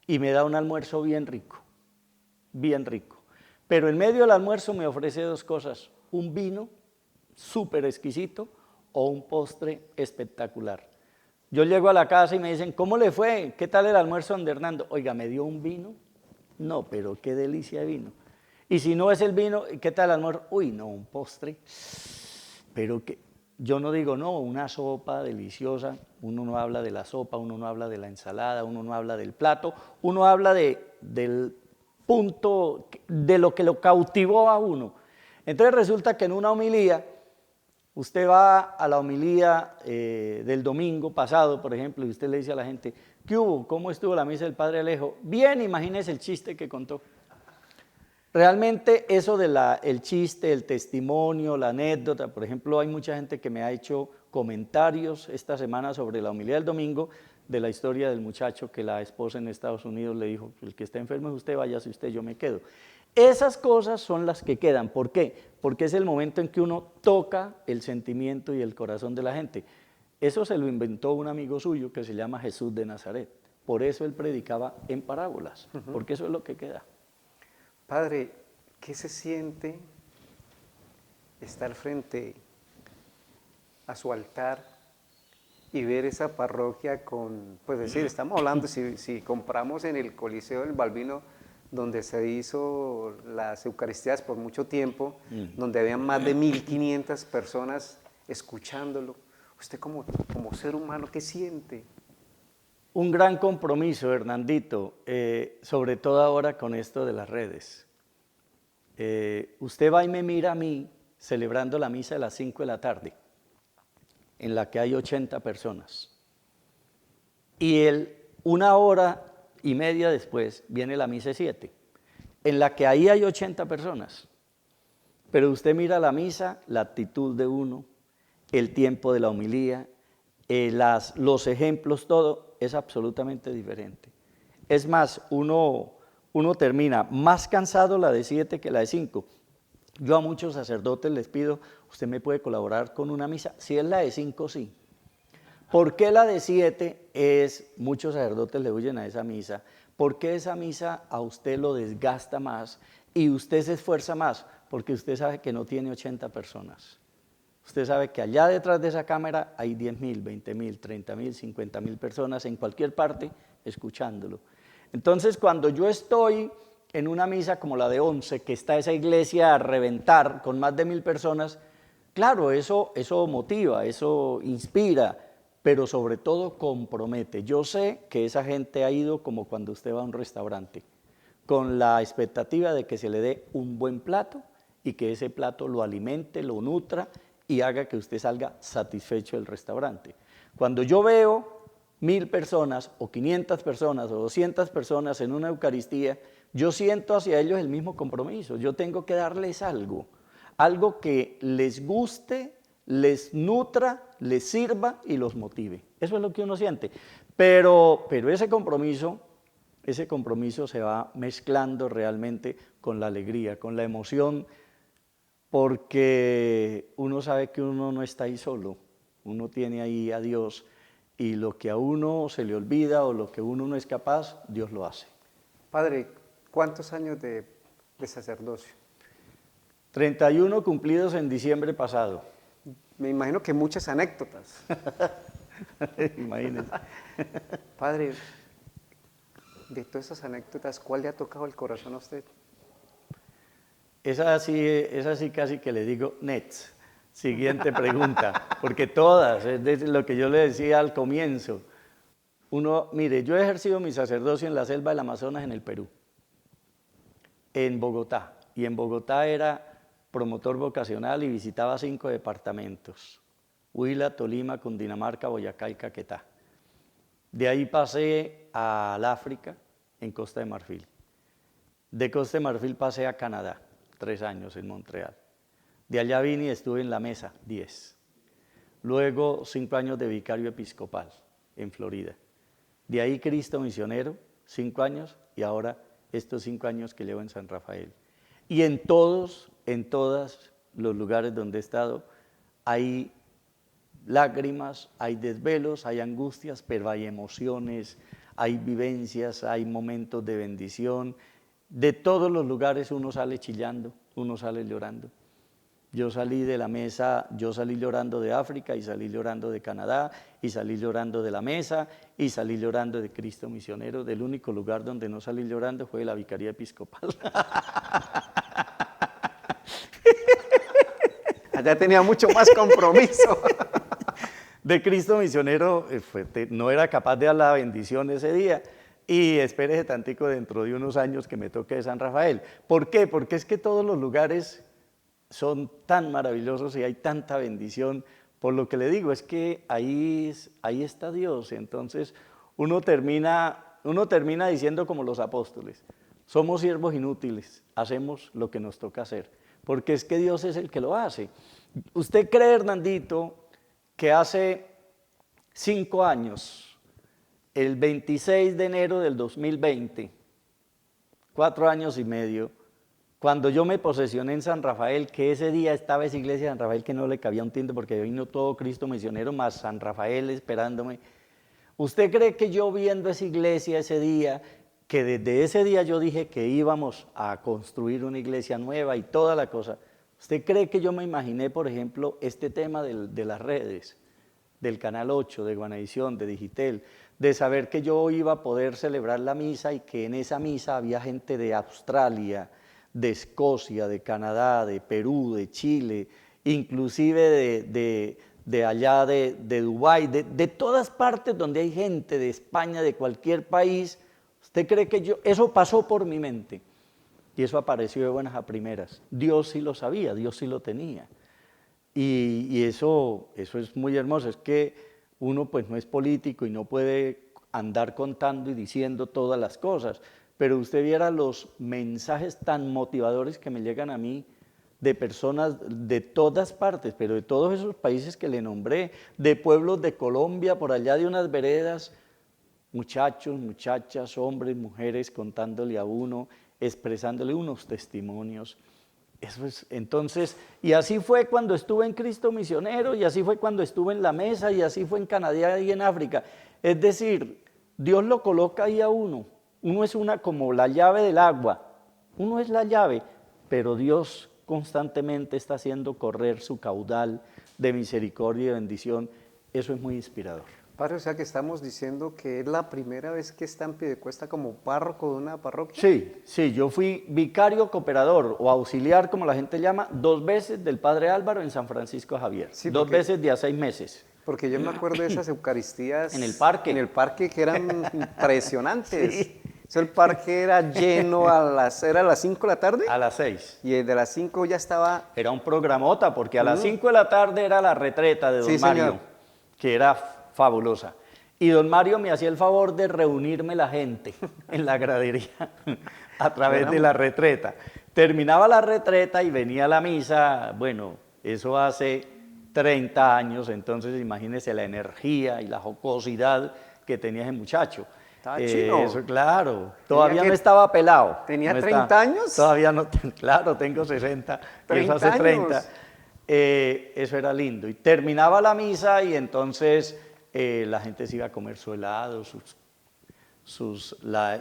y me da un almuerzo bien rico, bien rico. Pero en medio del almuerzo me ofrece dos cosas, un vino súper exquisito o un postre espectacular. Yo llego a la casa y me dicen, ¿cómo le fue? ¿Qué tal el almuerzo, don Hernando? Oiga, ¿me dio un vino? No, pero qué delicia de vino. Y si no es el vino, ¿qué tal el almuerzo? Uy, no, un postre. Pero que yo no digo, no, una sopa deliciosa. Uno no habla de la sopa, uno no habla de la ensalada, uno no habla del plato, uno habla del punto, de lo que lo cautivó a uno. Entonces resulta que en una homilía, usted va a la homilía del domingo pasado, por ejemplo, y usted le dice a la gente, ¿qué hubo? ¿Cómo estuvo la misa del Padre Alejo? Bien, imagínese el chiste que contó. Realmente eso el chiste, el testimonio, la anécdota, por ejemplo, hay mucha gente que me ha hecho comentarios esta semana sobre la homilía del domingo, de la historia del muchacho que la esposa en Estados Unidos le dijo, el que está enfermo es usted, váyase usted, yo me quedo. Esas cosas son las que quedan. ¿Por qué? Porque es el momento en que uno toca el sentimiento y el corazón de la gente. Eso se lo inventó un amigo suyo que se llama Jesús de Nazaret. Por eso él predicaba en parábolas, porque eso es lo que queda. Padre, ¿qué se siente estar frente a su altar y ver esa parroquia con, pues decir, estamos hablando, si compramos en el Coliseo del Balbino, donde se hizo las Eucaristías por mucho tiempo, donde habían más de 1.500 personas escuchándolo, usted como ser humano, ¿qué siente? Un gran compromiso, Hernandito, sobre todo ahora con esto de las redes. Usted va y me mira a mí celebrando la misa de las 5 de la tarde, en la que hay 80 personas. Y una hora y media después viene la misa de 7, en la que ahí hay 80 personas. Pero usted mira la misa, la actitud de uno, el tiempo de la homilía, los ejemplos, todo es absolutamente diferente. Es más, uno termina más cansado la de 7 que la de 5. Yo a muchos sacerdotes les pido, ¿usted me puede colaborar con una misa? Si es la de 5, sí. ¿Por qué la de 7 muchos sacerdotes le huyen a esa misa? ¿Por qué esa misa a usted lo desgasta más y usted se esfuerza más? Porque usted sabe que no tiene 80 personas. Usted sabe que allá detrás de esa cámara hay 10.000, 20.000, 30.000, 50.000 personas en cualquier parte escuchándolo. Entonces, cuando yo estoy en una misa como la de 11, que está esa iglesia a reventar con más de 1.000 personas, claro, eso motiva, eso inspira, pero sobre todo compromete. Yo sé que esa gente ha ido como cuando usted va a un restaurante, con la expectativa de que se le dé un buen plato y que ese plato lo alimente, lo nutra y haga que usted salga satisfecho del restaurante. Cuando yo veo 1.000 personas o 500 personas o 200 personas en una Eucaristía, yo siento hacia ellos el mismo compromiso. Yo tengo que darles algo que les guste, les nutra, les sirva y los motive. Eso es lo que uno siente. Pero ese compromiso se va mezclando realmente con la alegría, con la emoción, porque uno sabe que uno no está ahí solo, uno tiene ahí a Dios y lo que a uno se le olvida o lo que uno no es capaz, Dios lo hace. Padre, ¿cuántos años de sacerdocio? 31 cumplidos en diciembre pasado. Me imagino que muchas anécdotas. Imagínense. Padre, de todas esas anécdotas, ¿cuál le ha tocado el corazón a usted? Esa sí casi que le digo, Nets. Siguiente pregunta, porque todas, es de lo que yo le decía al comienzo. Mire, yo he ejercido mi sacerdocio en la selva del Amazonas en el Perú, en Bogotá, y en Bogotá era promotor vocacional y visitaba 5 departamentos, Huila, Tolima, Cundinamarca, Boyacá y Caquetá. De ahí pasé al África, en Costa de Marfil. De Costa de Marfil pasé a Canadá, 3 años en Montreal. De allá vine y estuve en La Mesa, 10. Luego 5 años de vicario episcopal en Florida. De ahí Cristo misionero, 5 años, y ahora estos 5 años que llevo en San Rafael. Y en todos los lugares donde he estado, hay lágrimas, hay desvelos, hay angustias, pero hay emociones, hay vivencias, hay momentos de bendición. De todos los lugares uno sale chillando, uno sale llorando. Yo salí de La Mesa, yo salí llorando de África, y salí llorando de Canadá, y salí llorando de La Mesa, y salí llorando de Cristo misionero. Del único lugar donde no salí llorando fue de la vicaría episcopal. Allá tenía mucho más compromiso. De Cristo misionero no era capaz de dar la bendición ese día, y espérese tantico dentro de unos años que me toque de San Rafael. ¿Por qué? Porque es que todos los lugares son tan maravillosos y hay tanta bendición. Por lo que le digo, es que ahí está Dios. Entonces uno termina diciendo como los apóstoles: somos siervos inútiles, hacemos lo que nos toca hacer, porque es que Dios es el que lo hace. ¿Usted cree, Hernandito, que hace 5 años, el 26 de enero del 2020, 4 años y medio, cuando yo me posesioné en San Rafael, que ese día estaba esa iglesia de San Rafael que no le cabía un tinto porque vino todo Cristo misionero más San Rafael esperándome? ¿Usted cree que yo viendo esa iglesia ese día, que desde ese día yo dije que íbamos a construir una iglesia nueva y toda la cosa, usted cree que yo me imaginé, por ejemplo, este tema de las redes, del Canal 8, de Guanavisión, de Digitel, de saber que yo iba a poder celebrar la misa y que en esa misa había gente de Australia, de Escocia, de Canadá, de Perú, de Chile, inclusive de allá de Dubái, de todas partes donde hay gente, de España, de cualquier país? ¿Usted cree que eso pasó por mi mente? Y eso apareció de buenas a primeras. Dios sí lo sabía, Dios sí lo tenía. Y eso es muy hermoso. Es que uno pues no es político y no puede andar contando y diciendo todas las cosas, pero usted viera los mensajes tan motivadores que me llegan a mí de personas de todas partes, pero de todos esos países que le nombré, de pueblos de Colombia, por allá de unas veredas, muchachos, muchachas, hombres, mujeres, contándole a uno, expresándole unos testimonios. Eso es, entonces, y así fue cuando estuve en Cristo Misionero, y así fue cuando estuve en La Mesa, y así fue en Canadá y en África. Es decir, Dios lo coloca ahí a uno. Uno es como la llave del agua, uno es la llave, pero Dios constantemente está haciendo correr su caudal de misericordia y de bendición. Eso es muy inspirador. Padre, o sea que estamos diciendo que es la primera vez que está en Piedecuesta como párroco de una parroquia. Sí, yo fui vicario cooperador o auxiliar, como la gente llama, 2 veces del Padre Álvaro en San Francisco Javier, Sí, 2 veces de a 6 meses. Porque yo me acuerdo de esas eucaristías En el parque. En el parque que eran impresionantes. Sí. Eso, el parque era lleno ¿era a las 5 de la tarde? A las 6. Y de las 5 ya estaba... Era un programota, porque a las 5 de la tarde era la retreta de don Sí, Mario, señor. que era fabulosa. Y don Mario me hacía el favor de reunirme la gente en la gradería a través de la retreta. Terminaba la retreta y venía la misa. Bueno, eso hace 30 años, entonces imagínese la energía y la jocosidad que tenía ese muchacho. Estaba chino. Eso, claro, todavía que- no estaba pelado. ¿Tenía No 30 años? Todavía no, claro, tengo 60, y eso 30 hace 30. años. Eso era lindo. Y terminaba la misa y entonces la gente se iba a comer su helado,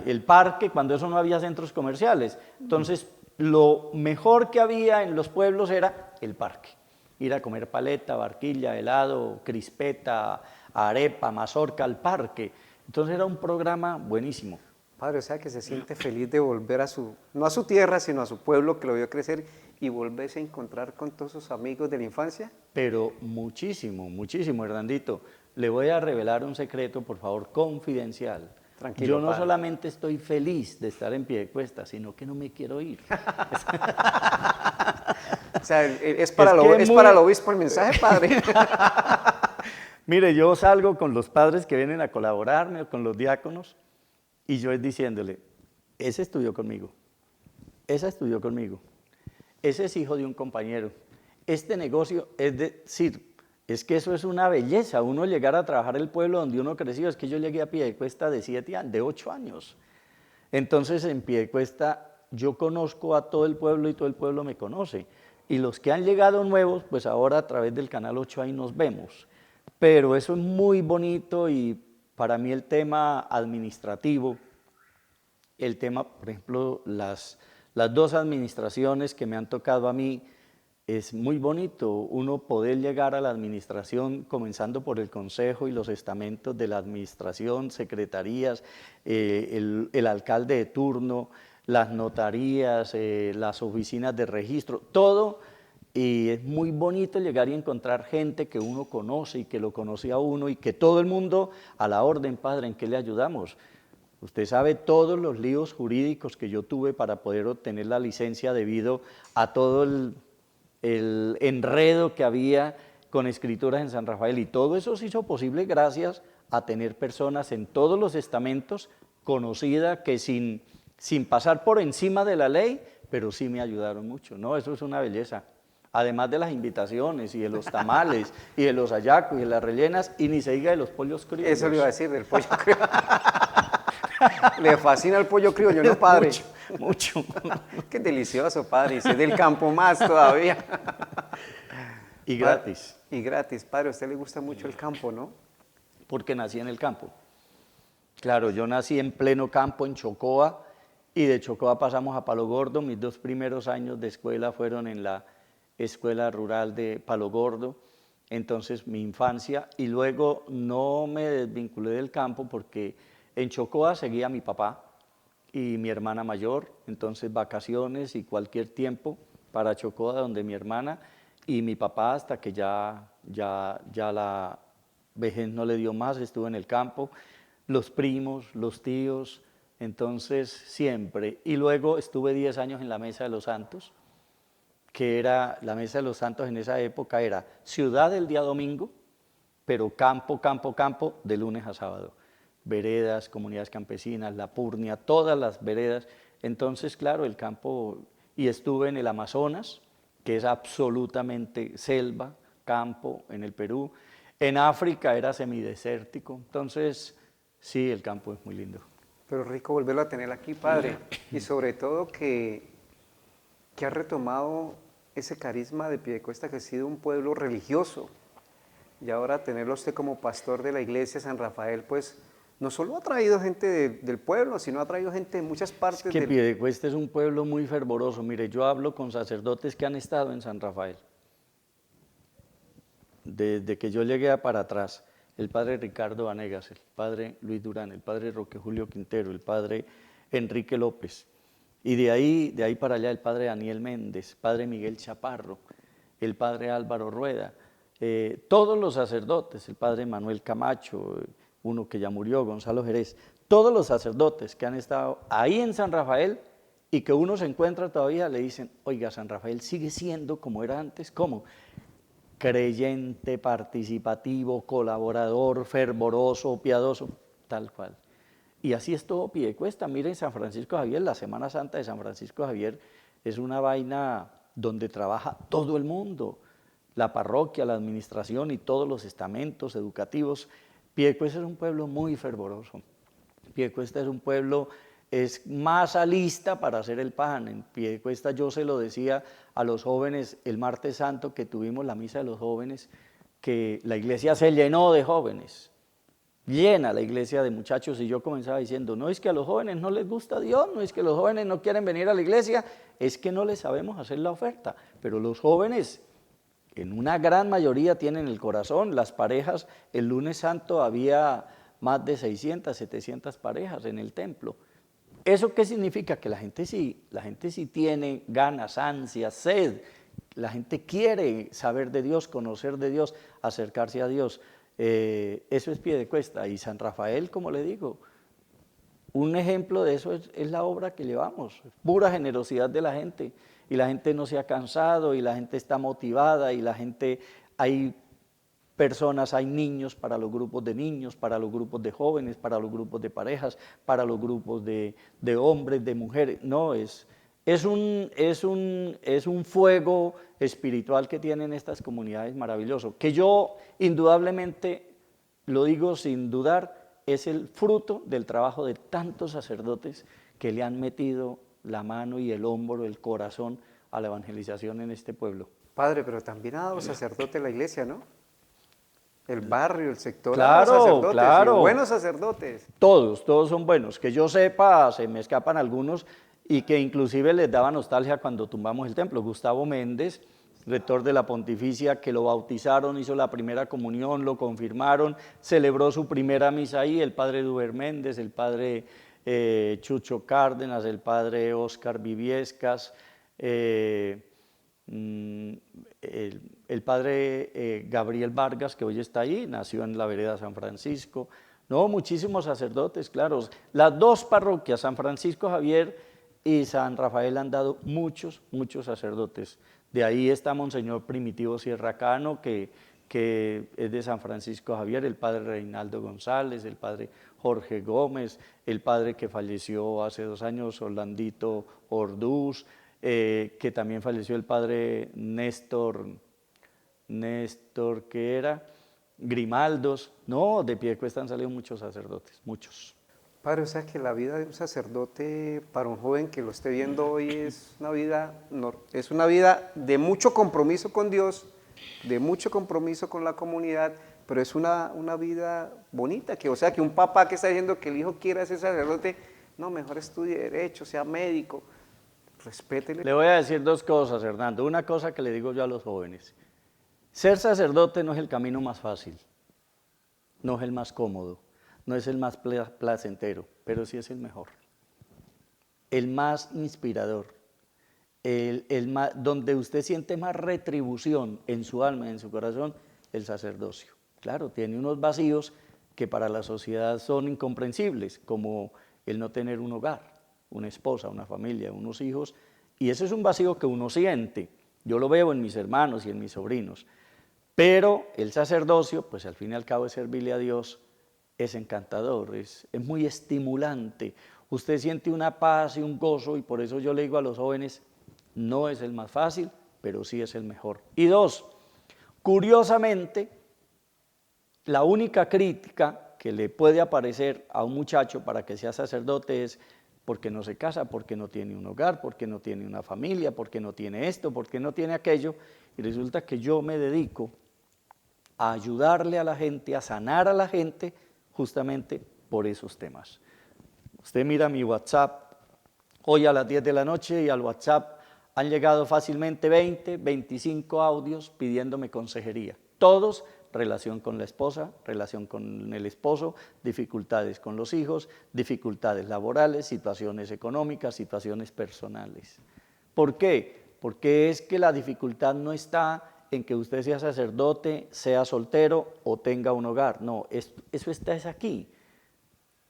el parque, cuando eso no había centros comerciales. Entonces, lo mejor que había en los pueblos era el parque. Ir a comer paleta, barquilla, helado, crispeta, arepa, mazorca al parque. Entonces era un programa buenísimo. Padre, o sea que se siente feliz de volver a su, no a su tierra, sino a su pueblo que lo vio crecer y volverse a encontrar con todos sus amigos de la infancia. Pero muchísimo, muchísimo, Hernandito. Le voy a revelar un secreto, por favor, confidencial. Tranquilo, Yo no padre. solamente estoy feliz de estar en Piedecuesta, sino que no me quiero ir. O sea, es para, Es que para el obispo el mensaje, padre. Mire, yo salgo con los padres que vienen a colaborarme o con los diáconos y yo es diciéndole, ese estudió conmigo, esa estudió conmigo, ese es hijo de un compañero, este negocio es decir, es que eso es una belleza, uno llegar a trabajar el pueblo donde uno creció, es que yo llegué a Piedecuesta de 8 años. Entonces en Piedecuesta yo conozco a todo el pueblo y todo el pueblo me conoce. Y los que han llegado nuevos, pues ahora a través del Canal 8 ahí nos vemos. Pero eso es muy bonito y para mí el tema administrativo, el tema, por ejemplo, las 2 administraciones que me han tocado a mí, es muy bonito uno poder llegar a la administración, comenzando por el consejo y los estamentos de la administración, secretarías, el alcalde de turno, las notarías, las oficinas de registro, todo. Y es muy bonito llegar y encontrar gente que uno conoce y que lo conoce a uno y que todo el mundo a la orden, padre, ¿en qué le ayudamos? Usted sabe todos los líos jurídicos que yo tuve para poder obtener la licencia debido a todo el enredo que había con escrituras en San Rafael, y todo eso se hizo posible gracias a tener personas en todos los estamentos conocidas que sin pasar por encima de la ley, pero sí me ayudaron mucho, ¿no? Eso es una belleza. Además de las invitaciones y de los tamales y de los hallacos y de las rellenas, y ni se diga de los pollos criollos. Eso le iba a decir, del pollo criollo. Le fascina el pollo criollo, ¿no, padre? Mucho. Qué delicioso, padre. Y si es del campo más todavía. Y gratis. Y gratis, padre. A usted le gusta mucho el campo, ¿no? Porque nací en el campo. Claro, yo nací en pleno campo, en Chocoa, y de Chocoa pasamos a Palo Gordo. Mis 2 primeros años de escuela fueron en la escuela rural de Palo Gordo, entonces mi infancia, y luego no me desvinculé del campo porque en Chocoa seguía mi papá y mi hermana mayor, entonces vacaciones y cualquier tiempo para Chocoa donde mi hermana y mi papá hasta que ya la vejez no le dio más, estuvo en el campo, los primos, los tíos, entonces siempre. Y luego estuve 10 años en la Mesa de los Santos, que era, la Mesa de los Santos en esa época era ciudad el día domingo, pero campo, campo, campo, de lunes a sábado. Veredas, comunidades campesinas, La Purnia, todas las veredas. Entonces, claro, el campo, y estuve en el Amazonas, que es absolutamente selva, campo, en el Perú. En África era semidesértico, entonces, sí, el campo es muy lindo. Pero rico volverlo a tener aquí, padre. Y sobre todo que ha retomado ese carisma de Piedecuesta, que ha sido un pueblo religioso. Y ahora tenerlo usted como pastor de la iglesia San Rafael, pues no solo ha traído gente del pueblo, sino ha traído gente de muchas partes. Es que Piedecuesta es un pueblo muy fervoroso. Mire, yo hablo con sacerdotes que han estado en San Rafael. Desde que yo llegué para atrás, el padre Ricardo Vanegas, el padre Luis Durán, el padre Roque Julio Quintero, el padre Enrique López, y de ahí para allá el padre Daniel Méndez, padre Miguel Chaparro, el padre Álvaro Rueda, todos los sacerdotes, el padre Manuel Camacho, uno que ya murió, Gonzalo Jerez, todos los sacerdotes que han estado ahí en San Rafael y que uno se encuentra todavía, le dicen, oiga, San Rafael sigue siendo como era antes. ¿Cómo? Creyente, participativo, colaborador, fervoroso, piadoso, tal cual. Y así es todo Piedecuesta. Miren San Francisco Javier, la Semana Santa de San Francisco Javier es una vaina donde trabaja todo el mundo, la parroquia, la administración y todos los estamentos educativos. Piedecuesta es un pueblo muy fervoroso. Piedecuesta es un pueblo, es más alista para hacer el pan. En Piedecuesta yo se lo decía a los jóvenes el martes santo que tuvimos la misa de los jóvenes, que la iglesia se llenó de jóvenes. Llena la iglesia de muchachos, y yo comenzaba diciendo, no es que a los jóvenes no les gusta Dios, no es que los jóvenes no quieren venir a la iglesia, es que no les sabemos hacer la oferta, pero los jóvenes en una gran mayoría tienen el corazón. Las parejas, el lunes santo había más de 600, 700 parejas en el templo. ¿Eso qué significa? Que la gente sí tiene ganas, ansias, sed. La gente quiere saber de Dios, conocer de Dios, acercarse a Dios. Eso es pie de cuesta. Y San Rafael, como le digo, un ejemplo de eso es la obra que llevamos, pura generosidad de la gente, y la gente no se ha cansado, y la gente está motivada, y la gente, hay personas, hay niños para los grupos de niños, para los grupos de jóvenes, para los grupos de parejas, para los grupos de hombres, de mujeres, no, es un fuego espiritual que tienen estas comunidades maravilloso, que yo indudablemente, lo digo sin dudar, es el fruto del trabajo de tantos sacerdotes que le han metido la mano y el hombro, el corazón a la evangelización en este pueblo. Padre, pero también ha dado sacerdote la iglesia, ¿no? El barrio, el sector, Claro, ha dado sacerdotes, claro. y buenos sacerdotes. Todos son buenos. Que yo sepa, se me escapan algunos y que inclusive les daba nostalgia cuando tumbamos el templo. Gustavo Méndez, rector de la Pontificia, que lo bautizaron, hizo la primera comunión, lo confirmaron, celebró su primera misa ahí, el padre Duber Méndez, el padre Chucho Cárdenas, el padre Óscar Viviescas, el padre Gabriel Vargas, que hoy está ahí, nació en la vereda San Francisco. No, muchísimos sacerdotes, claro. Las dos parroquias, San Francisco Javier y San Rafael, han dado muchos sacerdotes. De ahí está Monseñor Primitivo Sierra Cano, que es de San Francisco Javier, el padre Reinaldo González, el padre Jorge Gómez, el padre que falleció hace 2 años, Orlandito Orduz, que también falleció el padre Néstor, que era Grimaldos. No, de Piedecuesta han salido muchos sacerdotes, muchos. Padre, o sea que la vida de un sacerdote para un joven que lo esté viendo hoy es una vida de mucho compromiso con Dios, de mucho compromiso con la comunidad, pero es una vida bonita, o sea que un papá que está diciendo que el hijo quiera ser sacerdote, no, mejor estudie Derecho, sea médico, respétele. Le voy a decir 2 cosas, Hernando. Una cosa que le digo yo a los jóvenes: ser sacerdote no es el camino más fácil, no es el más cómodo, no es el más placentero, pero sí es el mejor, el más inspirador, donde usted siente más retribución en su alma y en su corazón, el sacerdocio. Claro, tiene unos vacíos que para la sociedad son incomprensibles, como el no tener un hogar, una esposa, una familia, unos hijos, y ese es un vacío que uno siente. Yo lo veo en mis hermanos y en mis sobrinos, pero el sacerdocio, pues al fin y al cabo es servirle a Dios, es encantador, es muy estimulante. Usted siente una paz y un gozo, y por eso yo le digo a los jóvenes, no es el más fácil, pero sí es el mejor. Y 2, curiosamente, la única crítica que le puede aparecer a un muchacho para que sea sacerdote es porque no se casa, porque no tiene un hogar, porque no tiene una familia, porque no tiene esto, porque no tiene aquello, y resulta que yo me dedico a ayudarle a la gente, a sanar a la gente, justamente por esos temas. Usted mira mi WhatsApp hoy a las 10 de la noche y al WhatsApp han llegado fácilmente 20, 25 audios pidiéndome consejería. Todos relación con la esposa, relación con el esposo, dificultades con los hijos, dificultades laborales, situaciones económicas, situaciones personales. ¿Por qué? Porque es que la dificultad no está en que usted sea sacerdote, sea soltero o tenga un hogar. No, eso está aquí.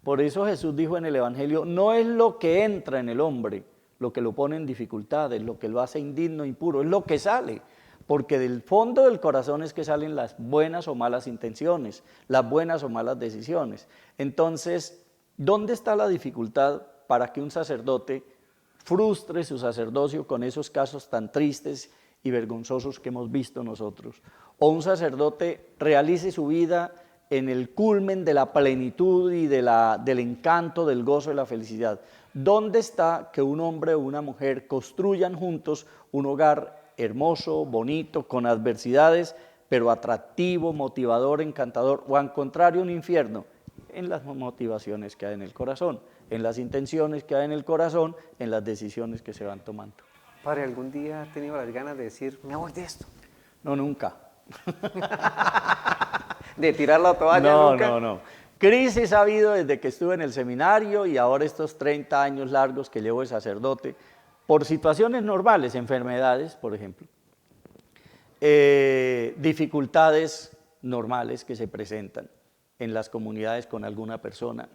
Por eso Jesús dijo en el Evangelio, no es lo que entra en el hombre lo que lo pone en dificultades, lo que lo hace indigno, impuro, es lo que sale. Porque del fondo del corazón es que salen las buenas o malas intenciones, las buenas o malas decisiones. Entonces, ¿dónde está la dificultad para que un sacerdote frustre su sacerdocio con esos casos tan tristes y vergonzosos que hemos visto nosotros? O un sacerdote realice su vida en el culmen de la plenitud y del encanto, del gozo y la felicidad. ¿Dónde está que un hombre o una mujer construyan juntos un hogar hermoso, bonito, con adversidades, pero atractivo, motivador, encantador, o al contrario un infierno? En las motivaciones que hay en el corazón, en las intenciones que hay en el corazón, en las decisiones que se van tomando. Padre, ¿algún día ha tenido las ganas de decir, me voy de esto? No, nunca. De tirar la toalla No, nunca. no, no. Crisis ha habido desde que estuve en el seminario y ahora estos 30 años largos que llevo de sacerdote, por situaciones normales, enfermedades, por ejemplo, dificultades normales que se presentan en las comunidades con alguna persona,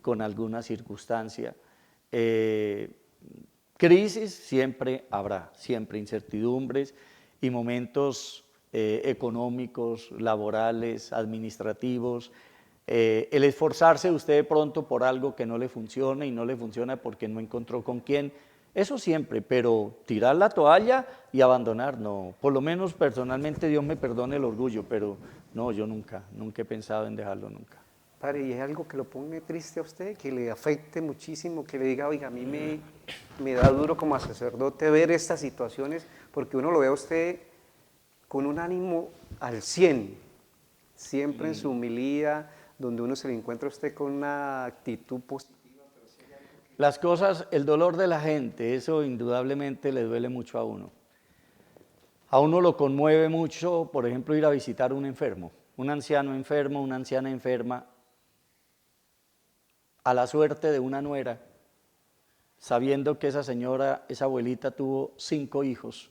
con alguna circunstancia. Crisis siempre habrá, siempre incertidumbres y momentos económicos, laborales, administrativos. El esforzarse usted de pronto por algo que no le funciona y no le funciona porque no encontró con quién, eso siempre, pero tirar la toalla y abandonar, no. Por lo menos personalmente Dios me perdone el orgullo, pero no, yo nunca he pensado en dejarlo nunca. Padre, ¿y es algo que lo pone triste a usted, que le afecte muchísimo, que le diga, oiga, a mí me da duro como sacerdote ver estas situaciones, porque uno lo ve a usted con un ánimo al 100, siempre en su humildad, donde uno se le encuentra a usted con una actitud positiva? Las cosas, el dolor de la gente, eso indudablemente le duele mucho a uno. A uno lo conmueve mucho, por ejemplo, ir a visitar a un enfermo, un anciano enfermo, una anciana enferma, a la suerte de una nuera, sabiendo que esa señora, esa abuelita tuvo 5 hijos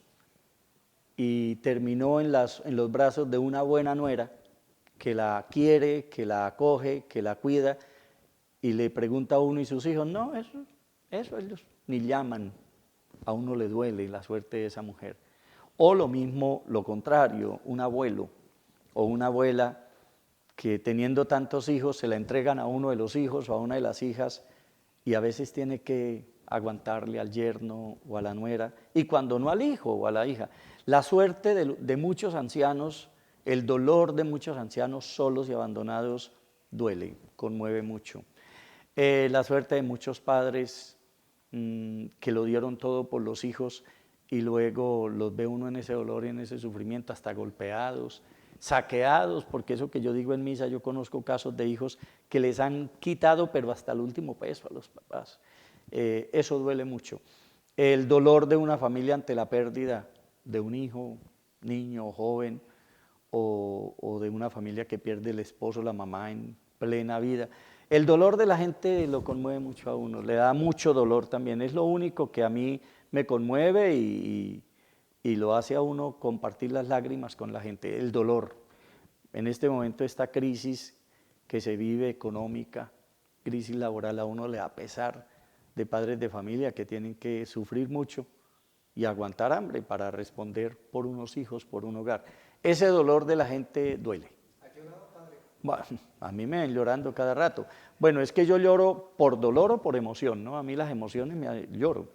y terminó en los brazos de una buena nuera que la quiere, que la acoge, que la cuida, y le pregunta a uno y sus hijos, no, eso ellos ni llaman, a uno le duele la suerte de esa mujer. O lo mismo, lo contrario, un abuelo o una abuela que teniendo tantos hijos se la entregan a uno de los hijos o a una de las hijas y a veces tiene que aguantarle al yerno o a la nuera, y cuando no al hijo o a la hija. La suerte de muchos ancianos, el dolor de muchos ancianos solos y abandonados duele, conmueve mucho. La suerte de muchos padres que lo dieron todo por los hijos y luego los ve uno en ese dolor y en ese sufrimiento, hasta golpeados, saqueados, porque eso que yo digo en misa, yo conozco casos de hijos que les han quitado, pero hasta el último peso a los papás. Eso duele mucho. El dolor de una familia ante la pérdida de un hijo, niño o joven, o de una familia que pierde el esposo, la mamá en plena vida. El dolor de la gente lo conmueve mucho a uno, le da mucho dolor también. Es lo único que a mí me conmueve y lo hace a uno compartir las lágrimas con la gente, el dolor. En este momento esta crisis que se vive económica, crisis laboral, a uno le da pesar de padres de familia que tienen que sufrir mucho y aguantar hambre para responder por unos hijos, por un hogar. Ese dolor de la gente duele. ¿Ha llorado, padre? Bueno, a mí me ven llorando cada rato. Bueno, es que yo lloro por dolor o por emoción, ¿no? A mí las emociones lloro.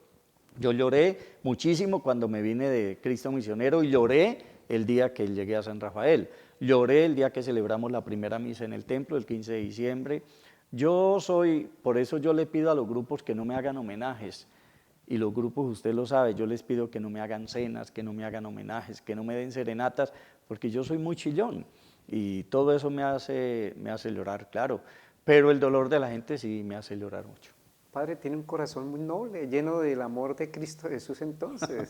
Yo lloré muchísimo cuando me vine de Cristo Misionero y lloré el día que llegué a San Rafael. Lloré el día que celebramos la primera misa en el templo, el 15 de diciembre. Por eso yo le pido a los grupos que no me hagan homenajes. Y los grupos, usted lo sabe, yo les pido que no me hagan cenas, que no me hagan homenajes, que no me den serenatas, porque yo soy muy chillón. Y todo eso me hace llorar, claro. Pero el dolor de la gente sí me hace llorar mucho. Padre, tiene un corazón muy noble, lleno del amor de Cristo Jesús entonces.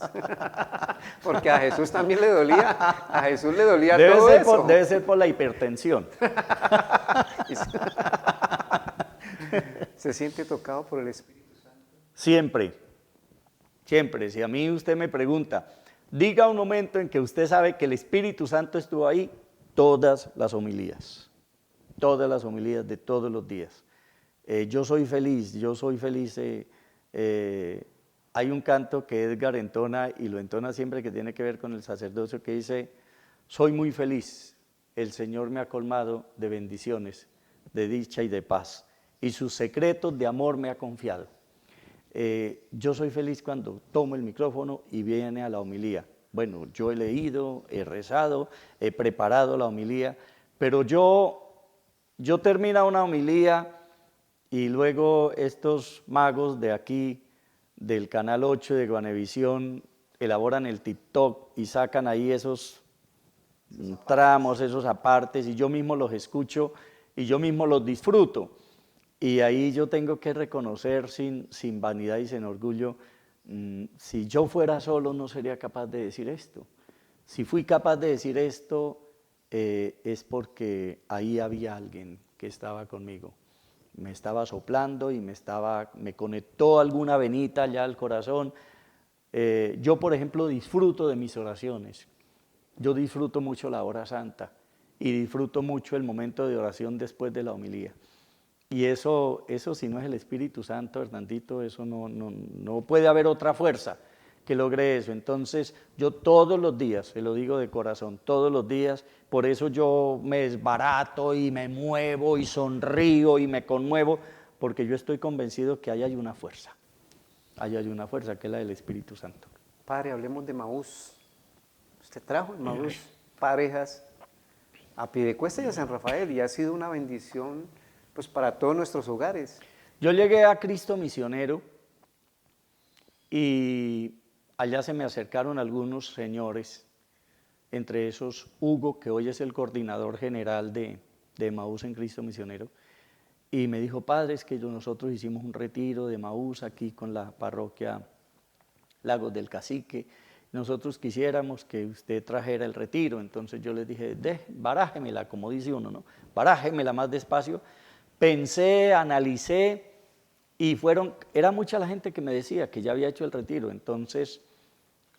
Porque a Jesús también le dolía, a Jesús le dolía todo eso. Debe ser por la hipertensión. ¿Se siente tocado por el Espíritu Santo? Siempre, siempre. Si a mí usted me pregunta, diga un momento en que usted sabe que el Espíritu Santo estuvo ahí, todas las homilías de todos los días. Yo soy feliz. Hay un canto que Edgar entona y lo entona siempre, que tiene que ver con el sacerdocio, que dice, soy muy feliz, el Señor me ha colmado de bendiciones, de dicha y de paz, y sus secretos de amor me ha confiado. Yo soy feliz cuando tomo el micrófono y viene a la homilía. Bueno, yo he leído, he rezado, he preparado la homilía, pero yo termino una homilía y luego estos magos de aquí, del Canal 8 de Guanevisión, elaboran el TikTok y sacan ahí esos tramos, esos apartes, y yo mismo los escucho y yo mismo los disfruto. Y ahí yo tengo que reconocer sin vanidad y sin orgullo, si yo fuera solo no sería capaz de decir esto. Si fui capaz de decir esto, es porque ahí había alguien que estaba conmigo. Me estaba soplando y me conectó alguna venita allá al corazón. Yo, por ejemplo, disfruto de mis oraciones. Yo disfruto mucho la hora santa y disfruto mucho el momento de oración después de la homilía. Y eso si no es el Espíritu Santo, Hernandito, eso no puede haber otra fuerza que logre eso. Entonces, yo todos los días, se lo digo de corazón, todos los días, por eso yo me desbarato y me muevo y sonrío y me conmuevo, porque yo estoy convencido que ahí hay una fuerza. Ahí hay una fuerza que es la del Espíritu Santo. Padre, hablemos de Emaús. Usted trajo en Emaús parejas a Piedecuesta y a San Rafael y ha sido una bendición pues para todos nuestros hogares. Yo llegué a Cristo Misionero y allá se me acercaron algunos señores, entre esos Hugo, que hoy es el coordinador general de Emaús en Cristo Misionero, y me dijo: padre, es que nosotros hicimos un retiro de Emaús aquí con la parroquia Lagos del Cacique, nosotros quisiéramos que usted trajera el retiro. Entonces yo les dije: barájemela, como dice uno, ¿no? Barájemela más despacio. Pensé, analicé, y era mucha la gente que me decía que ya había hecho el retiro. Entonces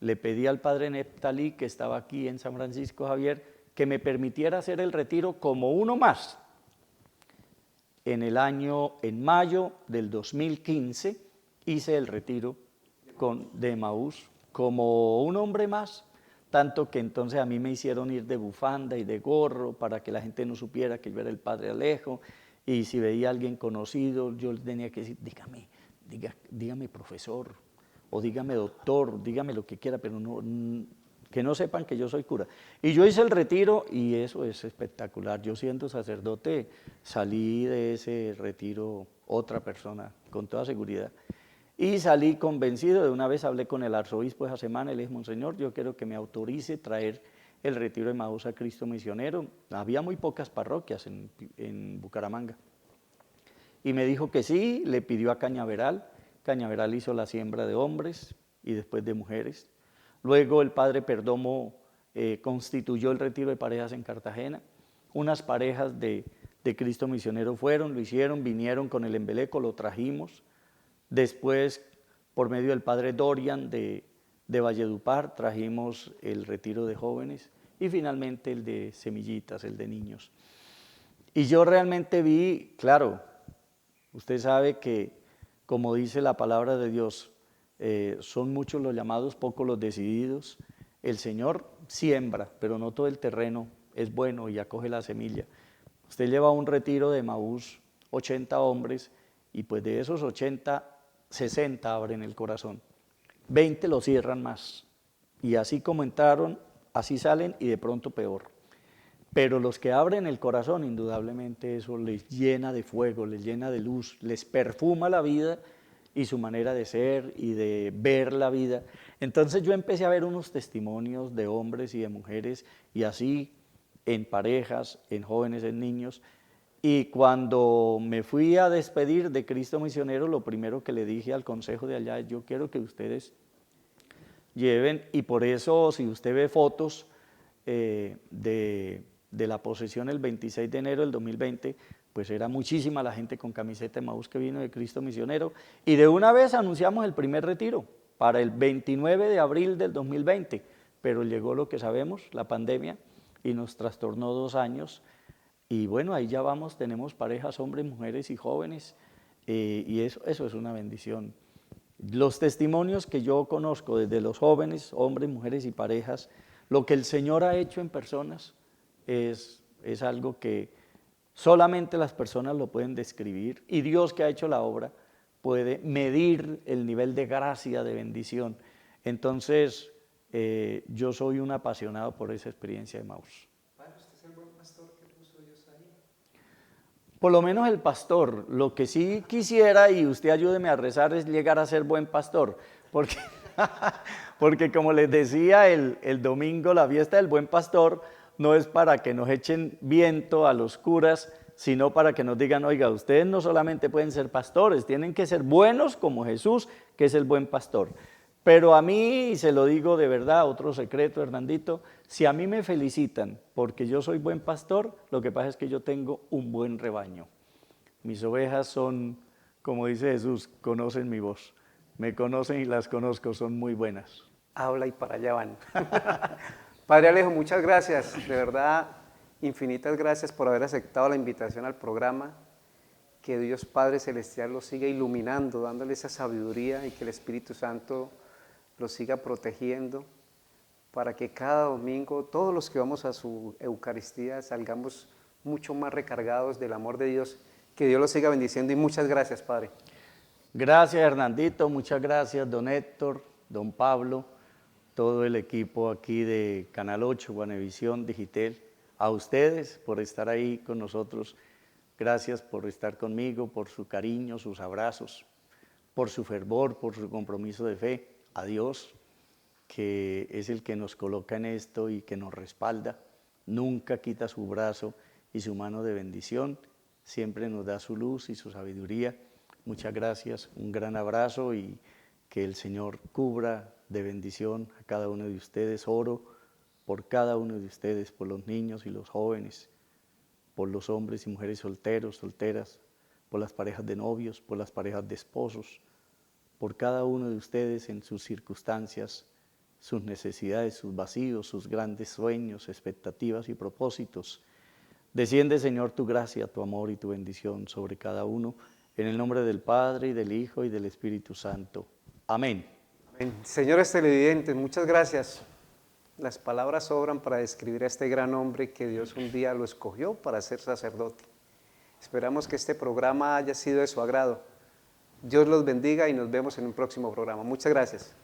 le pedí al padre Neptalí, que estaba aquí en San Francisco Javier, que me permitiera hacer el retiro como uno más. En mayo del 2015 hice el retiro de Emaús como un hombre más, tanto que entonces a mí me hicieron ir de bufanda y de gorro para que la gente no supiera que yo era el padre Alejo, y si veía a alguien conocido yo tenía que decir: dígame profesor, o dígame doctor, dígame lo que quiera, pero que no sepan que yo soy cura. Y yo hice el retiro y eso es espectacular. Yo, siendo sacerdote, salí de ese retiro otra persona, con toda seguridad. Y salí convencido. De una vez hablé con el arzobispo esa semana y le dije: monseñor, yo quiero que me autorice traer el retiro de Emaús a Cristo Misionero. Había muy pocas parroquias en Bucaramanga. Y me dijo que sí, le pidió a Cañaveral. Cañaveral hizo la siembra de hombres y después de mujeres. Luego el padre Perdomo constituyó el retiro de parejas en Cartagena. Unas parejas de Cristo Misionero lo hicieron, vinieron con el embeleco, lo trajimos. Después, por medio del padre Dorian de Valledupar, trajimos el retiro de jóvenes y finalmente el de semillitas, el de niños. Y yo realmente vi, claro, usted sabe que, como dice la palabra de Dios, son muchos los llamados, pocos los decididos. El Señor siembra, pero no todo el terreno es bueno y acoge la semilla. Usted lleva a un retiro de Emaús 80 hombres y pues de esos 80, 60 abren el corazón, 20 lo cierran más, y así como entraron, así salen, y de pronto peor. Pero los que abren el corazón, indudablemente eso les llena de fuego, les llena de luz, les perfuma la vida y su manera de ser y de ver la vida. Entonces yo empecé a ver unos testimonios de hombres y de mujeres, y así en parejas, en jóvenes, en niños. Y cuando me fui a despedir de Cristo Misionero, lo primero que le dije al consejo de allá es: yo quiero que ustedes lleven, y por eso si usted ve fotos de la posesión el 26 de enero del 2020, pues era muchísima la gente con camiseta de Emaús que vino de Cristo Misionero, y de una vez anunciamos el primer retiro para el 29 de abril del 2020, pero llegó lo que sabemos, la pandemia, y nos trastornó 2 años. Y bueno, ahí ya vamos, tenemos parejas, hombres, mujeres y jóvenes, y eso es una bendición. Los testimonios que yo conozco desde los jóvenes, hombres, mujeres y parejas, lo que el Señor ha hecho en personas es algo que solamente las personas lo pueden describir, y Dios, que ha hecho la obra, puede medir el nivel de gracia, de bendición. Entonces, yo soy un apasionado por esa experiencia de Emaús. Por lo menos el pastor. Lo que sí quisiera, y usted ayúdeme a rezar, es llegar a ser buen pastor, porque como les decía el domingo, la fiesta del buen pastor no es para que nos echen viento a los curas, sino para que nos digan: oiga, ustedes no solamente pueden ser pastores, tienen que ser buenos como Jesús, que es el buen pastor. Pero a mí, y se lo digo de verdad, otro secreto, Hernandito, si a mí me felicitan porque yo soy buen pastor, lo que pasa es que yo tengo un buen rebaño. Mis ovejas son, como dice Jesús, conocen mi voz. Me conocen y las conozco, son muy buenas. Habla y para allá van. Padre Alejo, muchas gracias, de verdad, infinitas gracias por haber aceptado la invitación al programa. Que Dios Padre Celestial los siga iluminando, dándole esa sabiduría y que el Espíritu Santo los siga protegiendo para que cada domingo todos los que vamos a su Eucaristía salgamos mucho más recargados del amor de Dios. Que Dios los siga bendiciendo y muchas gracias, Padre. Gracias, Hernandito, muchas gracias, don Héctor, don Pablo, todo el equipo aquí de Canal 8, Guanevisión Digital, a ustedes por estar ahí con nosotros. Gracias por estar conmigo, por su cariño, sus abrazos, por su fervor, por su compromiso de fe. A Dios, que es el que nos coloca en esto y que nos respalda. Nunca quita su brazo y su mano de bendición. Siempre nos da su luz y su sabiduría. Muchas gracias, un gran abrazo y que el Señor cubra de bendición a cada uno de ustedes. Oro por cada uno de ustedes, por los niños y los jóvenes, por los hombres y mujeres solteros, solteras, por las parejas de novios, por las parejas de esposos, por cada uno de ustedes en sus circunstancias, sus necesidades, sus vacíos, sus grandes sueños, expectativas y propósitos. Desciende, Señor, tu gracia, tu amor y tu bendición sobre cada uno, en el nombre del Padre, y del Hijo, y del Espíritu Santo. Amén. Amén. Señores televidentes, muchas gracias. Las palabras sobran para describir a este gran hombre que Dios un día lo escogió para ser sacerdote. Esperamos que este programa haya sido de su agrado. Dios los bendiga y nos vemos en un próximo programa. Muchas gracias.